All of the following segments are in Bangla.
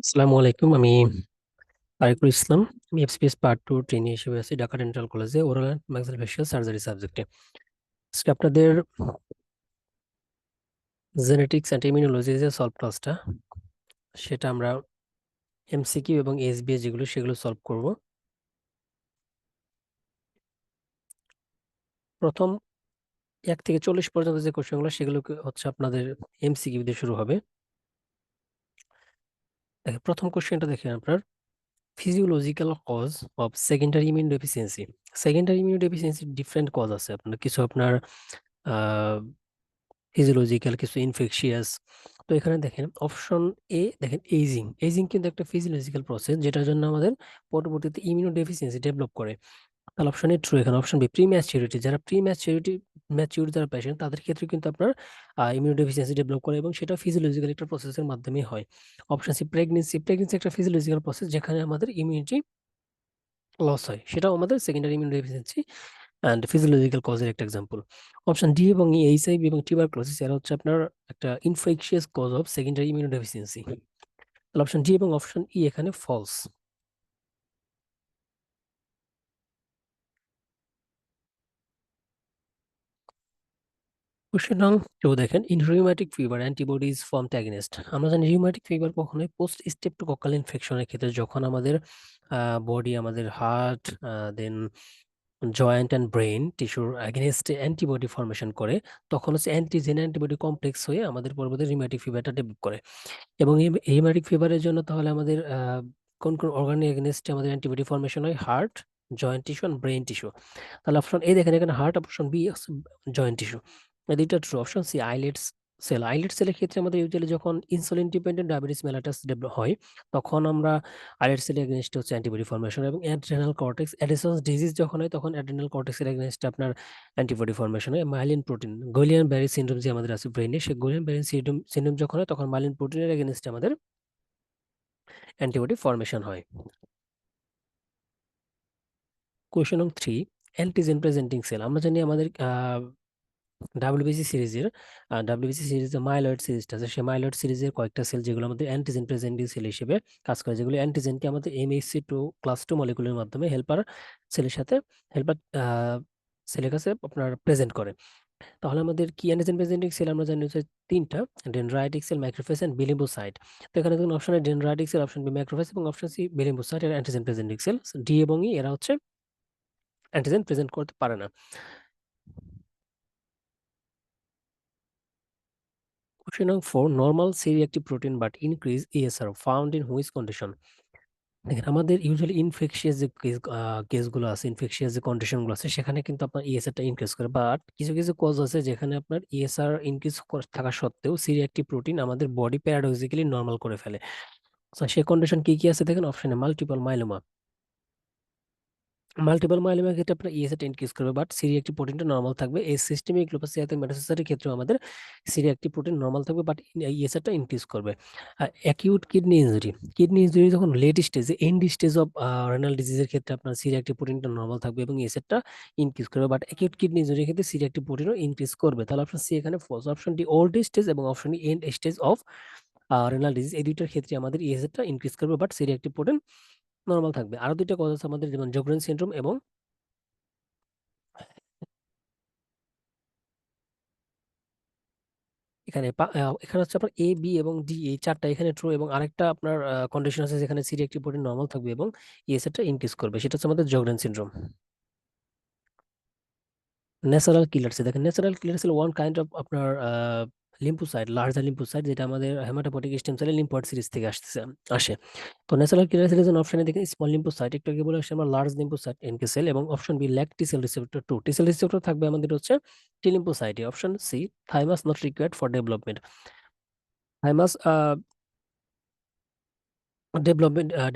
আসসালামু আলাইকুম। আমি তারিকুল ইসলাম। আমি এফসিপিএস পার্ট 2 ট্রেনি হিসেবে আছি ঢাকা ডেন্টাল কলেজে ওরাল অ্যান্ড ম্যাক্সিলোফেশিয়াল সার্জারি সাবজেক্টে। আজকে আপনাদের জেনেটিক্স অ্যান্ড ইমিউনোলজি যে সলভ ক্লাসটা, সেটা আমরা এমসিকিউ এবং এসবিএস যেগুলো সেগুলো সলভ করব। প্রথম 1 থেকে 40 পর্যন্ত যে কোশ্চেনগুলো সেগুলো হচ্ছে আপনাদের এমসিকিউ দিয়ে শুরু হবে। প্রথম কোশ্চেনটা দেখেন আপনার, physiological cause of secondary immune deficiency. Secondary immune deficiency different cause আছে আপনার, কিছু আপনার ফিজিওলজিক্যাল, কিছু ইনফেকশিয়াস। তো এখানে দেখেন অপশন এ, দেখেন এইজিং। এইজিং কিন্তু একটা ফিজিওলজিক্যাল প্রসেস যেটার জন্য আমাদের পরবর্তীতে ইমিউনোডেফিসিয়েন্সি ডেভেলপ করে। তাহলে অপশন এ ট্রু। এখানে অপশন বি, প্রি ম্যাচিউরিটি। যারা ম্যাচিউর যারা পেশেন্ট তাদের ক্ষেত্রে কিন্তু আপনার ইমিউনোডেফিসিয়েন্সি ডেভেলপ করে এবং সেটা ফিজিওলজিক্যাল একটা প্রসেসের মাধ্যমে হয়। Option C, pregnancy. প্রেগনেন্সি একটা ফিজিওলজিক্যাল প্রসেস যেখানে আমাদের ইমিউনিটি লস হয়, সেটাও আমাদের সেকেন্ডারি ইমিউনোডেফিসিয়েন্সি অ্যান্ড ফিজিওলজিক্যাল কজের একটা এক্সাম্পল। অপশন ডি এবং ই, এইচআইভি এবং টিউবারকুলোসিস, এরা হচ্ছে আপনার একটা infectious cause of secondary immunodeficiency. তাহলে অপশন ডি এবং অপশন ই এখানে ফলস। কোশ্চেন নং 2 দেখেন, in rheumatic fever antibodies form against. আমরা জানি রিউম্যাটিক ফিভার কখনোই পোস্ট স্টেপটোকক্কাল ইনফেকশনের ক্ষেত্রে, যখন আমাদের বডি, আমাদের heart, then joint and brain টিস্যুর অ্যাগেনিস্টে অ্যান্টিবডি ফর্মেশন করে, তখন হচ্ছে অ্যান্টিজেন অ্যান্টিবডি কমপ্লেক্স হয়ে আমাদের পরবর্তী রিউম্যাটিক ফিভারটা ডেভেলপ করে। এবং এই রিউম্যাটিক ফিভারের জন্য তাহলে আমাদের কোন কোন অর্গানের এগেনস্টে আমাদের অ্যান্টিবডি ফর্মেশন হয়? Heart, joint tissue and brain tissue. তাহলে অপশন এ দেখেন এখানে heart, option B joint tissue. এই দুইটা true. Option C, islets cell. Islet সেলের ক্ষেত্রে আমাদের ইউজুয়ালি যখন insulin dependent diabetes mellitus develop হয়, তখন আমরা আইলেট সেলের এগেনস্টে হচ্ছে অ্যান্টিবডি ফর্মেশন। এবং অ্যাড্রেনাল কর্টেক্স অ্যাডিসন্স ডিজিজ যখন হয়, তখন অ্যাড্রেনাল কর্টেক্সের এগেনস্টে আপনার অ্যান্টিবডি ফর্মেশন হয়। Myelin protein, Guillain Barre syndrome যে আমাদের আছে ব্রেনে, সেই গোলিয়ান ব্যারি সিনড্রোম যখন হয়, তখন মাইলিন প্রোটিনের এগেনস্টে আমাদের অ্যান্টিবডি ফর্মেশন হয়। কোয়েশ্চন নং 3, অ্যান্টিজেন প্রেজেন্টিং সেল। আমরা জানি আমাদের ডাব্লিউবিসি সিরিজে মাইলয়েড সিরিজটা আছে, সেই মাইলয়েড সিরিজের কয়েকটা সেল যেগুলো আমাদের অ্যান্টিজেন প্রেজেন্টিং সেল হিসেবে কাজ করে, যেগুলো অ্যান্টিজেনকে আমাদের MHC2 ক্লাস 2 মলিকুলের মাধ্যমে হেল্পার সেলের সাথে হেল্পার সেলের কাছে আপনার প্রেজেন্ট করে। তাহলে আমাদের কি অ্যান্টিজেন প্রেজেন্টিং সেল আমরা জানি হচ্ছে তিনটা, dendritic cell, macrophage and B lymphocyte. তো এখানে দেখুন অপশনে dendritic cell, option B macrophage এবং অপশন সি বিলিম্বোসাইট, এরা অ্যান্টিজেন প্রেজেন্টিং সেল। ডি এবং ই এরা হচ্ছে অ্যান্টিজেন প্রেজেন্ট করতে পারে না। Question number 4, normal C-reactive protein but increase ESR found in which condition? দেখেন আমাদের ইউজুয়ালি ইনফেকশিয়াস যে কেসগুলো আছে, ইনফেকশিয়াস যে কন্ডিশনগুলো আছে, সেখানে কিন্তু আপনার ইএসআরটা ইনক্রিজ করে। বাট কিছু কিছু কজ আছে যেখানে আপনার ইএসআর ইনক্রিজ থাকা সত্ত্বেও সি রিঅ্যাক্টিভ প্রোটিন আমাদের বডি প্যারাডক্সিক্যালি নর্মাল করে ফেলে। So, সেই কন্ডিশন কি কি আছে দেখেন অপশনে, মাল্টিপল মাইলোমা। মাল্টিপল মাইলোমার ক্ষেত্রে আপনার ইএসএটা ইনক্রিজ করবে, বাট সি রিঅ্যাক্টিভ প্রোটিনটা নরমাল থাকবে। এই সিস্টেমিক লুপাস এরিথেমেটোসাইটের ক্ষেত্রে আমাদের সি রিঅ্যাক্টিভ প্রোটিন নরমাল থাকবে, বাট ইএসএটা ইনক্রিজ করবে। Acute kidney injury, kidney injury যখন লেট স্টেজে, এন্ড স্টেজ অফ রেনাল ডিজিজের ক্ষেত্রে আপনার সি রিঅ্যাক্টিভ প্রোটিনটা নরমাল থাকবে এবং ইএসএটা ইনক্রিজ করবে, বাট অ্যাকিউট কিডনি ইনজুরির ক্ষেত্রে সি রিঅ্যাক্টিভ প্রোটিনও ইনক্রিজ করবে। তাহলে অপশন সি এখানে false. Option D, old stage এবং option D, end stage of renal disease, এই দুইটার ক্ষেত্রে আমাদের ইএসএটা ইনক্রিজ করবে, but C reactive protein normal থাকবে। আরো দুইটা কজ আছে আমাদের, যেমন জোগ্রেন সিনড্রোম এবং এখানে হচ্ছে আপনার এ, বি এবং ডি, এই চারটা এখানে ট্রু। এবং আরেকটা আপনার কন্ডিশন আছে যেখানে সি রিঅ্যাক্টিভ প্রোটিন নরমাল থাকবে এবং ইএসএটা ইনক্রিজ করবে, সেটা হচ্ছে আমাদের জগরেন সিনড্রোম। ন্যাচারাল কিলার সেল, দেখেন natural killer cell one kind of আপনার লিম্ফোসাইট, লার্জার লিম্ফোসাইট, যেটা আমাদের হেমাটোপয়েটিক স্টেম সেলের লিম্ফয়েড সিরিজ থেকে আসে। তো ন্যাচারাল কিলার সেলের জন্য অপশনে দেখেন স্মল লিম্ফোসাইট, একটু আগে বলে আসছে আমরা লার্জ লিম্ফোসাইট এনকে সেল, এবং option B lack T cell receptor 2। T cell receptor থাকবে আমাদের হচ্ছে টি লিম্ফোসাইটে। Option C, thymus not required for development. Thymus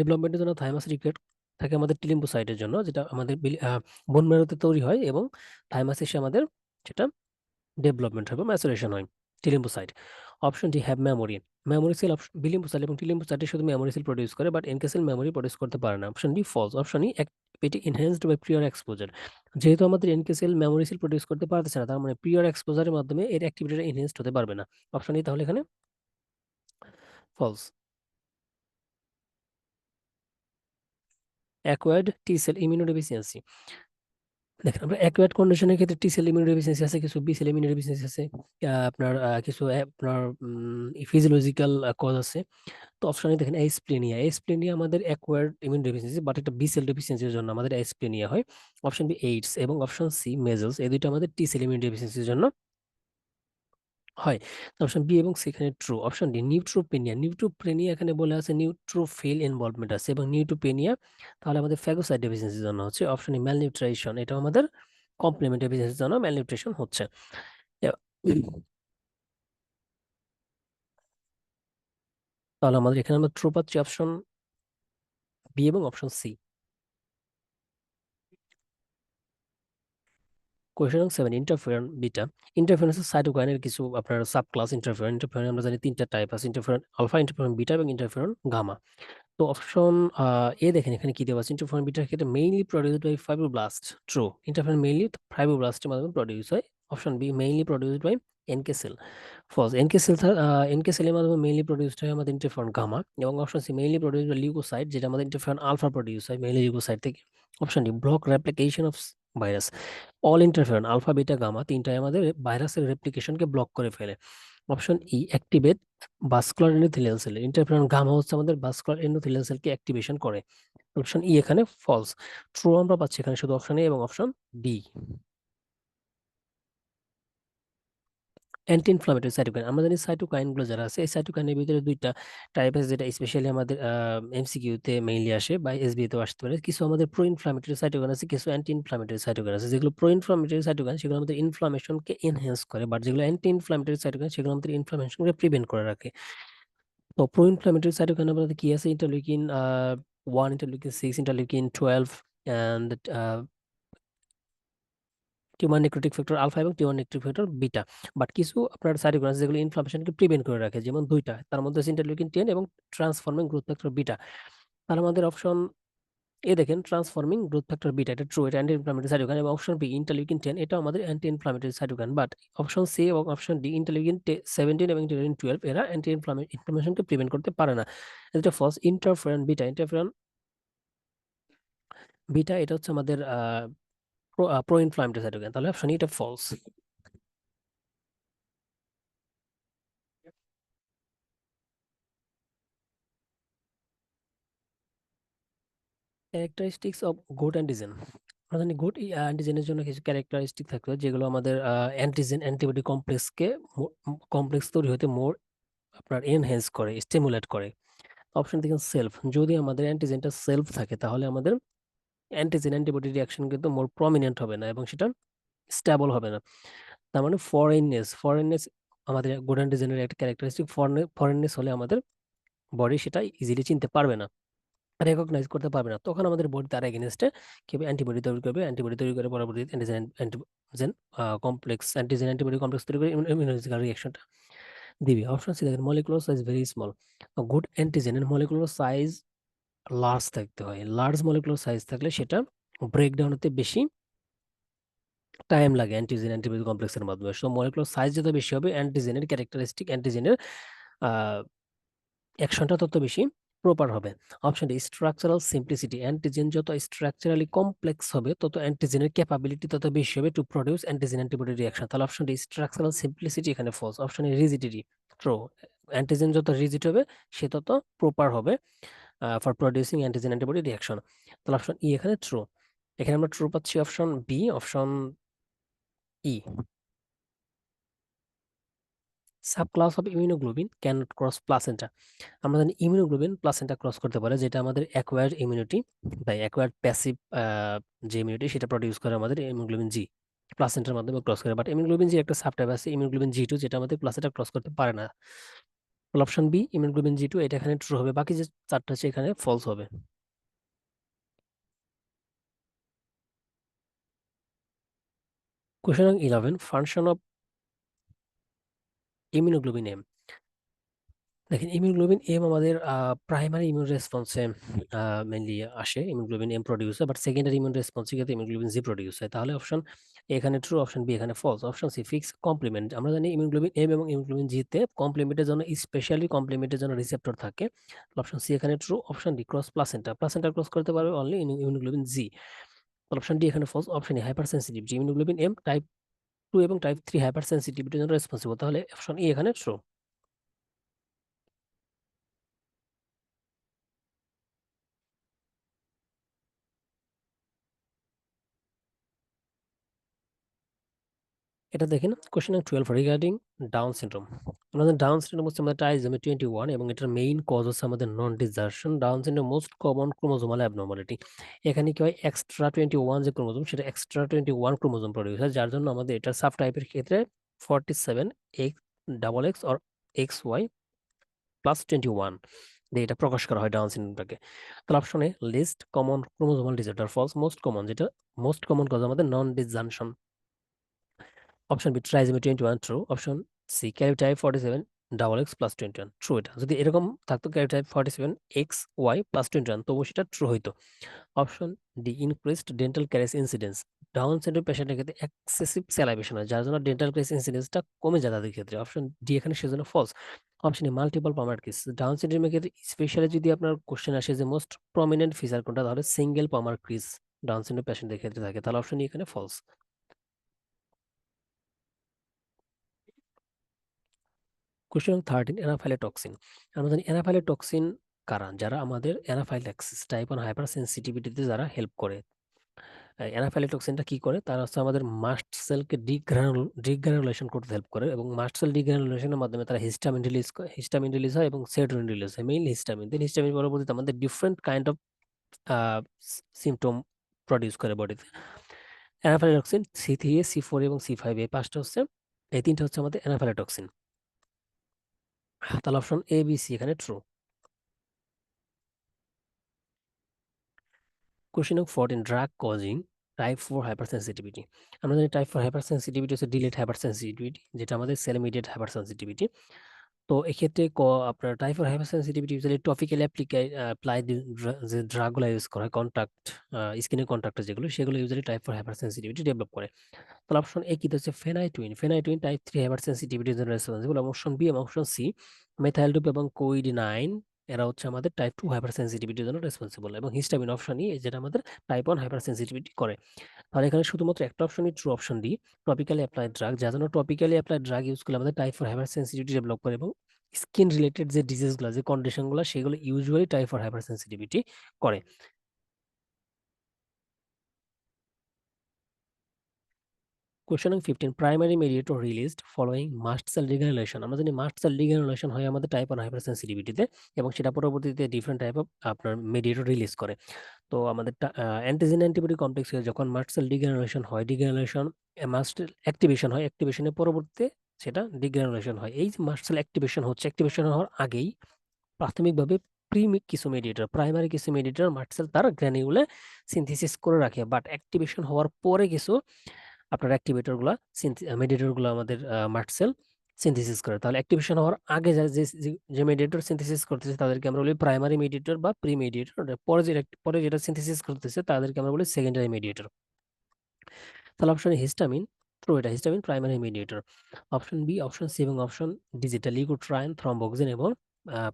ডেভেলপমেন্টের জন্য থাইমাস রিকোয়ার্ড থাকে আমাদের টি লিম্ফোসাইটের জন্য, যেটা আমাদের বোন ম্যারোতে তৈরি হয়, এবং থাইমাস এসে আমাদের যেটা ডেভেলপমেন্ট হয় বা ম্যাচুরেশন হয় T lymphocyte. Option D have memory. Memory cell B lymphocyte এবং টি লিম্ফোসাইটে শুধু মেমোরি সেল প্রডিউস করে, but NK cell memory produce করতে পারে না। Option D false. Option E activity enhanced by prior exposure. যেহেতু আমাদের NK cell memory cell produce করতে পারতেছে না, তার মানে প্রিয়র এক্সপোজারের মাধ্যমে এর অ্যাক্টিভিটিটা এনহ্যান্সড হতে পারবে না। অপশন ই তাহলে এখানে false. Acquired T cell immunodeficiency. দেখেন, আমরা অ্যাকোয়ার্ড কন্ডিশনের ক্ষেত্রে টি সেল ইমিউনোডেফিসিয়েন্সি আছে, কিছু বি সেল ইমিউনোডেফিসিয়েন্সি আছে, আপনার কিছু আপনার ফিজিওলজিক্যাল কজ আছে। তো অপশনে দেখেন এসপ্লেনিয়া। এসপ্লেনিয়া আমাদের অ্যাকোয়ার্ড ইমিউন ডেফিসিয়েন্সি, বাট এটা বি সেল ডেফিসিয়েন্সির জন্য আমাদের এসপ্লেনিয়া হয়। অপশন বি এইডস এবং অপশন সি মেজলস, এই দুটো আমাদের টি সেল ইমিউন ডেফিসিয়েন্সির জন্য হয়। অপশন বি এবং সি এখানে true. Option D neutropenia. Neutropenia এখানে বলে আছে নিউট্রোফিল ইনভলভমেন্ট আছে, এবং নিউট্রোপেনিয়া তাহলে আমাদের ফ্যাগোসাইট ডেফিসিয়েন্সির জন্য হচ্ছে। অপশন ই ম্যালনিউট্রিশন, এটা আমাদের কমপ্লিমেন্ট ডেফিসিয়েন্সির জন্য ম্যালনিউট্রিশন হচ্ছে। তাহলে আমাদের এখানে আমরা ট্রু পাচ্ছি অপশন বি এবং অপশন সি। কোয়েশ্চেন নং 7, ইন্টারফেরন বিটা। ইন্টারফেরন হচ্ছে সাইটোকাইনের কিছু আপনার সাবক্লাস। ইন্টারফেরন ইন্টারফেরন আমরা জানি তিনটা টাইপ আছে, ইন্টারফেরন আলফা, ইন্টারফেরন বিটা এবং ইন্টারফেরন গামা। তো অপশন এ দেখেন এখানে কি দেওয়া আছে, ইন্টারফেরন বিটার ক্ষেত্রে mainly produced by fibroblast. True. Interferon mainly ফাইব্রোব্লাস্টের মাধ্যমে প্রডিউস হয়। Option B mainly produced by NK cell. False. NK সেলের মাধ্যমে মেইনলি প্রডিউসড হয় আমাদের ইন্টারফেরন গামা। এবং option C mainly produced by leukocyte, যেটা আমাদের ইন্টারফেরন আলফা প্রডিউস হয় মেইনলি লিউকোসাইট থেকে। Option D block replication of virus. All interferon alpha beta gamma তিনটাই আমাদের ভাইরাসের রেপ্লিকেশনকে ব্লক করে ফেলে। Option E activate vascular endothelial cell. Interferon gamma হচ্ছে আমাদের ভাস্কুলার এন্ডোথেলিয়াল সেলকে অ্যাক্টিভেশন করে। অপশন ই এখানে ফলস। ট্রু আমরা পাচ্ছি এখানে শুধু অপশন এ এবং option D. Anti inflammatory cytokine. আমরা জানি সাইটোকাইন গুলো যারা আছে, এই সাইটোকাইনের ভিতরে দুইটা টাইপ আছে, যেটা স্পেশালি আমাদের এমসিকিউ তে মেইনলি আসে বা এসবিএ তেও আসতে পারে। কিছু আমাদের প্রো ইনফ্লামেটরি সাইটোকাইন আছে, কিছু অ্যান্টি ইনফ্লামেটরি সাইটোকাইন আছে। যেগুলো প্রো ইনফ্লামেটরি সাইটোকাইন সেগুলো আমাদের ইনফ্লামেশনকে এনহ্যান্স করে, বাট যেগুলো অ্যান্টি ইনফ্লামেটরি সাইটোকাইন সেগুলো আমাদের ইনফ্লামেশনকে প্রিভেন্ট করে রাখে। তো প্রো ইনফ্লামেটরি সাইটোকাইন আমাদের কি আছে, interleukin 1, interleukin 6, interleukin 12 and tumour necrotic factor alpha এবং tumour necrotic factor beta. But কিছু আপনার সাইটোকাইন আছে যেগুলো ইনফ্লামেশনকে প্রিভেন্ট করে রাখে, যেমন দুইটা, তার মধ্যে আছে ইন্টারলিউকিন 10 এবং ট্রান্সফর্মিং গ্রোথ ফ্যাক্টর বিটা। তার আমাদের অপশন এ দেখেন ট্রান্সফর্মিং গ্রোথ ফ্যাক্টর বিটা, এটা ট্রু, এটা অ্যান্টি ইনফ্লামেটরি সাইটোকাইন। এবং অপশন বি ইন্টারলিউকিন 10, এটা আমাদের anti inflammatory cytokine. But option C এবং অপশন ডি ইন্টারলিউকিন 17 এবং ইন্টারলিউকিন 12 এরা অ্যান্টি ইনফ্লামেশনকে প্রিভেন্ট করতে পারে না। এটা false. Interferon beta, interferon beta এটা হচ্ছে আমাদের প্রো ইনফ্লামেটরি সাইটোকাইন। তাহলে অপশন এটা false. Characteristics of good antigen. আমরা জানি গুড অ্যান্টিজেনের জন্য কিছু ক্যারেক্টারিস্টিক থাকবে, যেগুলো আমাদের অ্যান্টিজেন অ্যান্টিবডি কমপ্লেক্স তৈরি হতে মোর আপনার এনহ্যান্স করে, স্টিমুলেট করে। অপশন দেখেন সেলফ। যদি আমাদের অ্যান্টিজেনটা সেলফ থাকে তাহলে আমাদের অ্যান্টিজেন অ্যান্টিবডি রিয়াকশন কিন্তু মোর প্রমিনেন্ট হবে না এবং সেটা স্টেবল হবে না। তার মানে ফরেননেস আমাদের গুড অ্যান্টিজেনের একটা ক্যারেক্টারিস্টিক। ফরেননেস হলে আমাদের বডি সেটা ইজিলি চিনতে পারবে না, রেকগনাইজ করতে পারবে না, তখন আমাদের বডি তার এগেনস্টে কি অ্যান্টিবডি তৈরি করবে। অ্যান্টিবডি তৈরি করে পরবর্তীতে অ্যান্টিজেন অ্যান্টিবডি কমপ্লেক্স তৈরি করে ইমিউনোলজিক্যাল রিঅ্যাকশনটা দিবে। অপশন সি দেখেন molecular size very small. Good অ্যান্টিজেনের মলিকুলার সাইজ লার্জ থাকতে হয়। লার্জ মলিকুলার সাইজ থাকলে সেটা ব্রেকডাউন হতে বেশি টাইম লাগে অ্যান্টিজেন অ্যান্টিবডি কমপ্লেক্সের মাধ্যমে। সো মলিকুলার সাইজ যত বেশি হবে, অ্যান্টিজেনের ক্যারেক্টারিস্টিক অ্যান্টিজেনের অ্যাকশনটা তত বেশি প্রপার হবে। Option D structural simplicity. Antigen যত স্ট্রাকচারালি কমপ্লেক্স হবে তত অ্যান্টিজেনের ক্যাপাবিলিটি তত বেশি হবে to produce antigen antibody reaction. তাহলে অপশন ডি স্ট্রাকচারাল সিম্পলিসিটি এখানে false. Option A rigidity true. Antigen যত রিজিড হবে সে তত প্রপার হবে for producing antigen antibody reaction. তাহলে অপশন ই এখানে ট্রু। এখানে আমরা ট্রু পাচ্ছি option B, option E. Subclass of immunoglobin cannot cross placenta. আমরা জানি ইমিউনোগ্লোবিন প্লাসেন্টা ক্রস করতে পারে, যেটা আমাদের অ্যাকোয়ার্ড ইমিউনিটি বা অ্যাকোয়ার্ড প্যাসিভ যে ইমিউনিটি সেটা প্রডিউস করে আমাদের ইমিউনোগ্লোবিন জি প্লাসেন্টার মাধ্যমে ক্রস করে। বাট ইমিউনোগ্লোবিন জি একটা সাবটাইপ আছে ইমিউনোগ্লোবিন জি টু, যেটা আমাদের প্লাসেন্টা ক্রস করতে পারে না। অপশন বি ইমিউনোগ্লোবিন জি টু, এটা এখানে ট্রু হবে, বাকি যে চারটা আছে এখানে ফলস হবে। কোশ্চেন নং 11, ফাংশন অফ ইমিউনোগ্লোবিন এম। দেখেন ইমিউনোগ্লোবিন এম আমাদের প্রাইমারি ইমিউন রেসপন্সে মেইনলি আসে, ইমিউনোগ্লোবিন এম প্রডিউস হয়, বাট সেকেন্ডারি ইমিউন রেসপন্সে ক্ষেত্রে ইমিউনোগ্লোবিন জি প্রডিউস হয়। তাহলে অপশন এখানে ট্রু, অপশন বি এখানে false, option C fix complement. আমরা জানি ইমিউনোগ্লোবিন এম এবং ইমিউনোগ্লোবিন জি তে কমপ্লিমেন্টের জন্য, স্পেশালি কমপ্লিমেন্টের জন্য রিসেপ্টর থাকে। অপশন সি এখানে true, option D cross placenta, placenta cross করতে পারবে only immunoglobulin G. Option D এখানে false, option A hypersensitivity, immunoglobin M type 2 এবং টাইপ 3 হাইপার সেন্সিটিভিটির জন্য রেসপন্সিবল। তাহলে অপশন ই এখানে ট্রু। এটা দেখেন question number 12 regarding down syndrome. আমাদের ডাউন সিনড্রোম হচ্ছে আমাদের ট্রাইজোমি 21 এবং এটার মেইন কজ হচ্ছে আমাদের non disjunction. Down syndrome most common chromosomal abnormality. এখানে কি হয়, এক্সট্রা 21 যে ক্রোমোজোম, সেটা এক্সট্রা 21 ক্রোমোজোম প্রডিউস হয়, যার জন্য আমাদের এটা সাব টাইপের ক্ষেত্রে 47 X double X or X Y plus 21 দিয়ে এটা প্রকাশ করা হয় ডাউন সিনড্রোমটাকে। তাহলে অপশনে least common chromosomal disorder false, most common, যেটা মোস্ট কমন কজ আমাদের non disjunction. Option B trisomy 21 true, option C karyotype 47 double X plus 21 true. এটা যদি এরকম থাকতো ক্যারিওটাইপ 47 এক্স ওয়াই প্লাস 21, তবু সেটা ট্রু হইতো। Option D increased dental ক্যারিস incidence. Down syndrome পেশেন্টের ক্ষেত্রে এক্সেসিভ স্যালাইভেশন হয়, যার জন্য ডেন্টাল ক্যারিস ইনসিডেন্সটা কমে যায় তাদের ক্ষেত্রে। অপশন ডি এখানে সেজন্য false. Option A multiple palmar crease. Down সিনড্রোমের ক্ষেত্রে স্পেশালি যদি আপনার কোশ্চেন আসে যে মোস্ট প্রমিনেন্ট ফিচার কোনটা, তাহলে single palmar crease Down syndrome পেশেন্টের ক্ষেত্রে থাকে। তাহলে অপশন ই এখানে ফলস। কোশ্চেন 13 অ্যানাফাইলোটক্সিন। আমরা জানি অ্যানাফাইলোটক্সিন কারা, যারা আমাদের অ্যানাফাইল্যাক্সিস টাইপ 1 হাইপার সেন্সিটিভিটিতে যারা হেল্প করে। অ্যানাফাইলোটক্সিনটা কি করে, তারা হচ্ছে আমাদের মাস্ট সেলকে ডিগ্রানুলেশন করতে হেল্প করে, এবং মাস্ট সেল ডিগ্রানুলেশনের মাধ্যমে তারা হিস্টামিন রিলিজ করে, হিস্টামিন রিলিজ হয় এবং সেরোটোনিন রিলিজ হয়, মেইনলি হিস্টামিন। দেন হিস্টামিন পরবর্তীতে আমাদের different kind of symptom produce করে বডিতে। অ্যানাফাইলোটক্সিন C3, C4 এবং C5, এই পাঁচটা হচ্ছে, এই তিনটা হচ্ছে আমাদের অ্যানাফাইলোটক্সিন। তাহলে অপশন এ বি সি এখানে ট্রু। কোশ্চেন নং 14 drug causing type 4 hyper sensitivity. আমরা জানি টাইপ 4 হাইপার সেন্সিটিভিটি হচ্ছে ডিলেট হাইপার সেন্সিটিভিটি, যেটা আমাদের সেল ইমিডিয়েট হাইপার সেন্সিটিভিটি। তো এক্ষেত্রে আপনার type 4 hyper sensitivity usually topically apply যে ড্রাগগুলো ইউজ করা হয়, কন্ট্যাক্ট স্কিনের কন্ট্যাক্টে যেগুলো, সেগুলো usually type 4 hyper sensitivity develop করে। তাহলে অপশন এ কি হচ্ছে ফেনাইটুইন। ফেনাইটুইন টাইপ 3 হাইপার সেন্সিটিভিটির জন্য রেসপন্সিবল। অপশন বি এবং অপশন সি মেথাইল ডোপ এবং কোইড-9, এরা হচ্ছে আমাদের টাইপ 2 হাইপার সেন্সিটিভিটির জন্য রেসপন্সিবল, এবং হিস্টামিন অপশন ই, যেটা আমাদের টাইপ 1 হাইপার সেন্সিটিভিটি করে। তাহলে এখানে শুধুমাত্র একটা অপশনই true, option D topically applied drug, যার জন্য টপিক্যালি অ্যাপ্লাইড ড্রাগ ইউজ করলে আমাদের টাইপ 4 হাইপার সেন্সিটিভিটি ডেভেলপ করে, এবং স্কিন রিলেটেড যে ডিজিজগুলো, যে কন্ডিশনগুলো, সেগুলো ইউজুয়ালি টাইপ 4 হাইপার সেন্সিটিভিটি করে। কোয়েশ্চন নং 15 primary mediator released following mast cell degranulation. আমরা জানি মাস্ট সেল রিগ্রানুলেশন হয় আমাদের টাইপ 1 হাইপার সেন্সিটিভিটিতে, এবং সেটা পরবর্তীতে ডিফারেন্ট টাইপ অফ আপনার মেডিয়েটর রিলিজ করে। তো আমাদের অ্যান্টিজেন অ্যান্টিবডি কমপ্লেক্স যখন মাস্ট সেল ডিগ্রানুলেশন হয়, ডিগ্রানুলেশন মাস্ট অ্যাক্টিভেশন হয়, অ্যাক্টিভেশনের পরবর্তীতে সেটা ডিগ্রানুলেশন হয়। এই যে মাস্ট সেল অ্যাক্টিভেশন হচ্ছে, অ্যাক্টিভেশন হওয়ার আগেই প্রাথমিকভাবে কিছু মেডিয়েটর, প্রাইমারি কিছু মেডিয়েটর মাস্ট সেল তার গ্র্যানিউলে সিনথেসিস করে রাখে, বাট অ্যাক্টিভেশন হওয়ার পরে কিছু আপনার অ্যাক্টিভেটর গুলা মেডিয়েটর গুলো আমাদের মাস্ট সেল সিনথেসিস করে। তাহলে অ্যাক্টিভেশন হওয়ার আগে যে মেডিয়েটর সিনথেসিস করতেছে তাদেরকে আমরা বলি প্রাইমারি মেডিয়েটর বা প্রি মেডিয়েটর। পরে যেটা সিনথেসিস করতেছে তাদেরকে আমরা বলি সেকেন্ডারি মেডিয়েটর। তাহলে অপশন হিস্টামিন ট্রু, এটা histamine primary mediator. Option B, option C এবং অপশন ডি, যেটা লিউকোট্রাইন, থ্রম্বোক্সিন এবং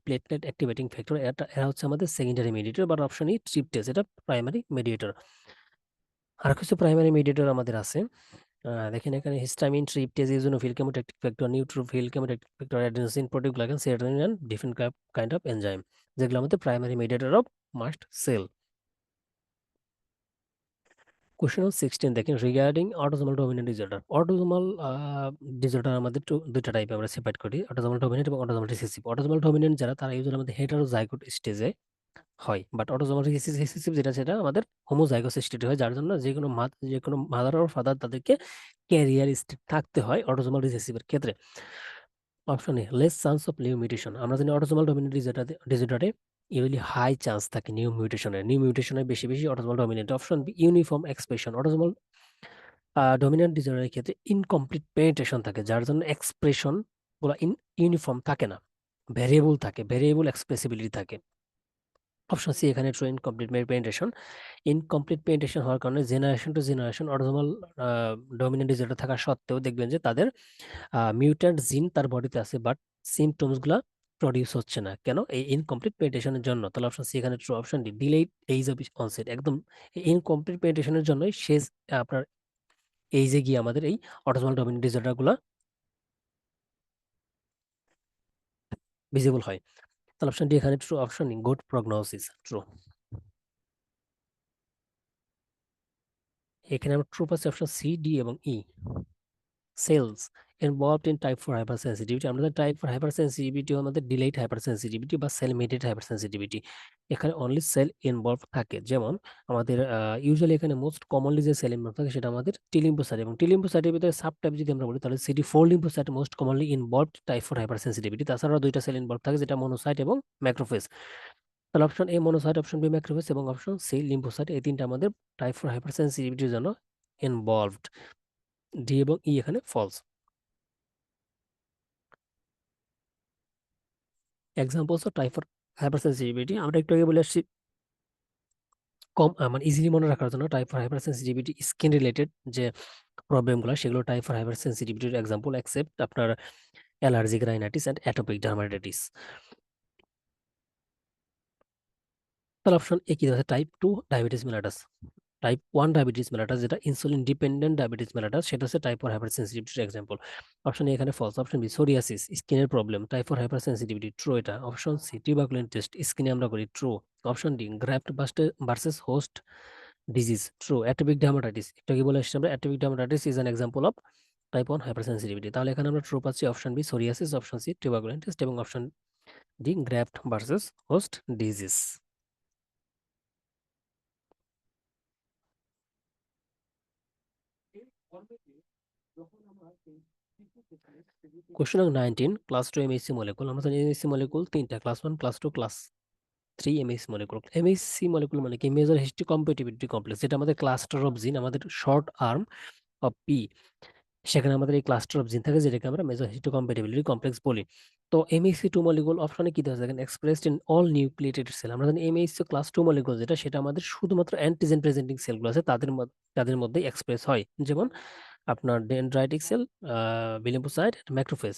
প্লেটলেট অ্যাক্টিভেটিং ফ্যাক্টর, এরা হচ্ছে আমাদের secondary mediator, but option E tryptase, এটা প্রাইমারি মেডিয়েটর। আর কিছু প্রাইমারি মেডিয়েটর আমাদের আছে। দেখেন এখানে histamine, tryptase, eosinophil, chemotactic factor, neutrophil, chemotactic factor, adenosine, proteoglycan, serotonin and different kind of enzyme, যেগুলো আমাদের primary mediator of mast cell. Question 16 দেখেন regarding autosomal dominant disorder. Autosomal disorder আমাদের দুইটা টাইপে আমরা সেপারেট করি, অটোসোমাল ডমিনেন্ট এবং অটোসোমাল রিসেসিভ। অটোসোমাল ডমিনেন্ট যারা, তারা ইউজুয়ালি আমাদের হেটারোজাইগোট স্টেজে হয়, বাট অটোসোমাল রিসেসিভ যেটা, সেটা আমাদের হোমোজাইগোস স্টেটে হয়, যার জন্য যে কোনো মাদার অর ফাদার তাদেরকে ক্যারিয়ার স্টেট থাকতে হয় অটোসোমাল রিসেসিভের ক্ষেত্রে। Option A less chance of new mutation. আমরা জানি অটোসোমাল ডমিনেন্ট ডিসঅর্ডারে ইউজুয়ালি হাই চান্স থাকে নিউ মিউটেশনের বেশি বেশি autosomal dominant. Option B uniform expression. Autosomal dominant ডিসঅর্ডারের ক্ষেত্রে ইনকমপ্লিট পেনিট্রেশন থাকে, যার জন্য এক্সপ্রেশন গুলো ইউনিফর্ম থাকে না, ভেরিয়েবল থাকে, ভেরিয়েবল এক্সপ্রেসিবিলিটি থাকে। অপশন সি এখানে true incomplete penetration. Incomplete penetration হওয়ার কারণে generation to generation autosomal dominant disorder থাকা সত্ত্বেও দেখবেন যে তাদের মিউট্যান্ট জিন তার বডিতে আছে, বাট সিমটমস গুলা প্রডিউস হচ্ছে না। কেন? এই ইনকমপ্লিট পেনিট্রেশনের জন্য। তাহলে অপশন সি এখানে true. Option D delayed age of onset, একদম ইনকমপ্লিট পেনিট্রেশনের জন্যই শেষ আপনার এইজে গিয়ে আমাদের এই অটোসোমাল ডমিনেন্ট ডিসঅর্ডার গুলা ভিজিবল হয়। তাহলে অপশন ডি এখানে true. Option D good prognosis, true. এখানে আমরা ট্রু পাচ্ছি অপশন সি, ডি এবং E. Cells involved in type 4 hypersensitivity, আমাদের টাইপ 4 হাইপারসেনসিটিভিটি আমাদের ডিলেড হাইপারসেনসিটিভিটি বা সেল মিডিয়েটেড হাইপারসেনসিটিভিটি। এখানে অনলি সেল ইনভলভ থাকে। যেমন আমাদের ইউজুয়ালি এখানে মোস্ট কমনলি যে সেল ইনভলভ থাকে সেটা আমাদের টি লিম্ফোসাইট, এবং টি লিম্ফোসাইটের ভিতরে সাব টাইপ যদি আমরা বলি তাহলে CD4 lymphocyte most commonly involved type 4 hypersensitivity. তাছাড়াও দুইটা সেল ইনভলভ থাকে যেটা মনোসাইট এবং ম্যাক্রোফেজ। তাহলে option A monocyte, option B macrophage এবং অপশন সি লিম্ফোসাইট, এই তিনটা আমাদের টাইপ 4 হাইপারসেনসিটিভিটির জন্য ইনভলভড। ডি এবং ই এখানে false. Examples of type 4 hypersensitivity আমরা একটু আগে বলে আসছি, কম মানে ইজিলি মনে রাখার জন্য। টাইপ 4 হাইপারসেনসিটিভিটি স্কিন রিলেটেড যে প্রবলেমগুলো সেগুলো টাইপ 4 হাইপারসেনসিটিভিটির এক্সাম্পল, এক্সেপ্ট আপনার allergic rhinitis and atopic dermatitis. তাহলে অপশন এ কি আছে? Type 2 diabetes মেলাটাস। টাইপ 1 ডায়াবেটিস মেলাটাস যেটা ইনসুলিন ডিপেন্ডেন্ট ডায়াবেটিস মেলাটাস, সেটা হচ্ছে টাইপ 4 হাইপারসেনসিটিভিটির এক্সাম্পল। অপশন এ এখানে ফলস। অপশন বি সোরিয়াসিস, স্কিনের প্রবলেম, টাইপ 4 হাইপারসেনসিটিভিটি, ট্রু এটা। অপশন সি টিউবারকুলিন টেস্ট, স্কিনে আমরা করি, true. Option D graft versus host disease, true. Atopic dermatitis, একটু কি বলে আসছি আমরা, atopic dermatitis is an example of type 1 hypersensitivity. তাহলে এখানে আমরা ট্রু পাচ্ছি option B psoriasis, option C tuberculin test এবং option D graft versus host disease. Question নং 19, ক্লাস 2 এমএসসি মলিকুল। আমরা জানি এমএসসি মলিকুল তিনটা, class 1, class 2, class 3 MHC molecule. MHC molecule মানে কি? মেজর হিস্টি কম্পিটিবিলিটি কমপ্লেক্স, যেটা আমাদের ক্লাস্টার অফ জিন, আমাদের শর্ট আর্ম অফ পি, সেখানে আমাদের এই ক্লাস্টার অফ জিন থাকে যেটাকে আমরা মেজর হিস্টোকম্প্যাটিবিলিটি কমপ্লেক্স বলি। তো এমএইচসি টু মলিকুল অপশনে কি দেওয়া থাকে? Expressed in all nucleated cell. আমরা জানি এমএইচসি ক্লাস 2 মলিকুল যেটা, সেটা আমাদের শুধুমাত্র অ্যান্টিজেন প্রেজেন্টিং সেলগুলো আছে তাদের মধ্যে এক্সপ্রেস হয়। যেমন আপনার dendritic cell, B lymphocyte, macrophage.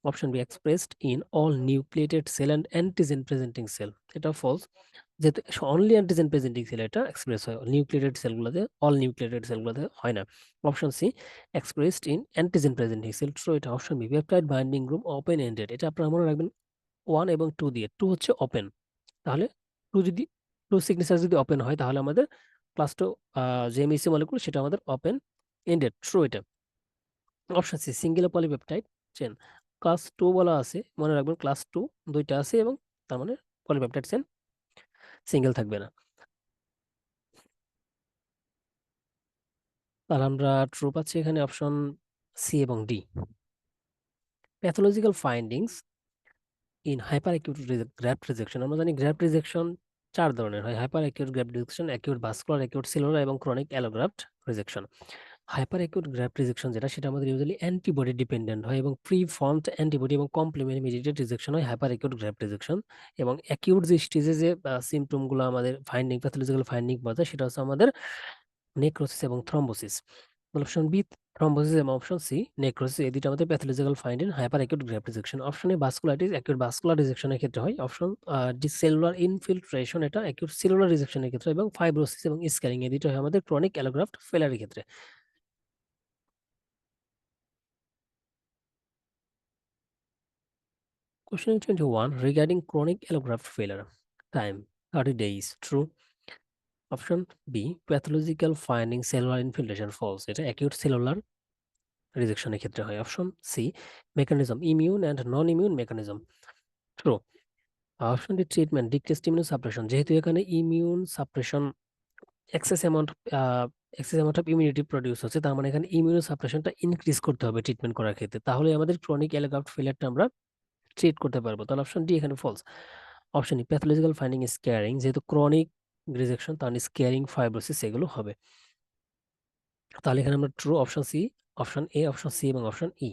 Option B expressed in all nucleated cell and antigen presenting cell, এটা ফলস। যেহেতু অনলি অ্যান্টিজেন প্রেজেন্টিং সেল এটা এক্সপ্রেস হয়, নিউক্লিয়েটেড সেলগুলোতে, অল নিউক্লিয়েটেড সেলগুলোতে হয় না। Option C expressed in antigen presenting cell, true এটা। Option B peptide binding group open ended, এটা আপনারা মনে রাখবেন 1 এবং 2 দিয়ে। 2 হচ্ছে ওপেন, তাহলে 2 যদি 2 সিগনেচার যদি ওপেন হয় তাহলে আমাদের ক্লাস 2 যে এমইসি মলিকুল সেটা আমাদের ওপেন এন্ডেড, ট্রু এটা। Option C single polypeptide chain, class 2 বলা আছে, মনে রাখবেন ক্লাস 2 দুইটা আছে এবং তার মানে পলিপেপটাইড চেন সিঙ্গেল থাকবে না। তাহলে আমরা ট্রু পাচ্ছি এখানে অপশন সি এবং D. Pathological findings in hyper acute graft rejection. আমরা জানি গ্রাফট রিজেকশন 4 ধরনের হয়: hyper acute graft rejection, acute vascular, acute cellular এবং chronic allograft rejection. Hyper acute graft rejection যেটা, সেটা আমাদের ইউজুয়ালি অ্যান্টিবডি ডিপেন্ডেন্ট হয় এবং প্রি ফর্মড অ্যান্টিবডি এবং কমপ্লিমেন্ট মেডিটেড রিজেকশন হয় হাইপার অ্যাকিউট গ্রাফট রিজেকশন। এবং অ্যাকিউট যে স্টেজে যে সিমটমগুলো আমাদের ফাইন্ডিং, প্যাথোলজিক্যাল ফাইন্ডিং পাওয়া যায়, সেটা হচ্ছে আমাদের নেক্রোসিস এবং থ্রম্বোসিস। অপশন বি থ্রম্বোসিস এবং অপশন সি নেক্রোসিস, এই দুটো আমাদের pathological finding hyper acute graft rejection. Option A vasculitis acute vascular রিজেকশনের ক্ষেত্রে হয়। অপশন ডি সেলুলার ইনফিলট্রেশন, এটা অ্যাকিউট সেলুলার রিজেকশনের ক্ষেত্রে, এবং ফাইব্রোসিস এবং স্ক্যারিং, এই দুটো হয় আমাদের ক্রনিক অ্যালোগ্রাফট ফেলারের ক্ষেত্রে। Question 21 regarding chronic allograft failure. Time 30 days. True. Option B pathological finding cellular infiltration, false. এটা acute cellular rejection এর ক্ষেত্রে হয়। Option C mechanism immune and non-immune mechanism. True. Option D treatment decreased immunosuppression, যেহেতু এখানে immune suppression excess amount excess amount of immunity produce হচ্ছে, তার মানে এখানে ইমিউনো সাপ্রেশনটা ইনক্রিজ করতে হবে ট্রিটমেন্ট করার ক্ষেত্রে, তাহলে আমাদের ক্রনিক অ্যালোগ্রাফট ফেলিয়ারটা আমরা ট্রিট করতে পারবো। তাহলে অপশন ডি এখানে ফলস। অপশন ই প্যাথোলজিক্যাল ফাইন্ডিং স্কেয়ারিং, যেহেতু ক্রনিক রিজেকশন তাহলে স্কেয়ারিং, ফাইব্রোসিস এগুলো হবে। তাহলে এখানে আমরা true option C, option A, option C এবং অপশন ই।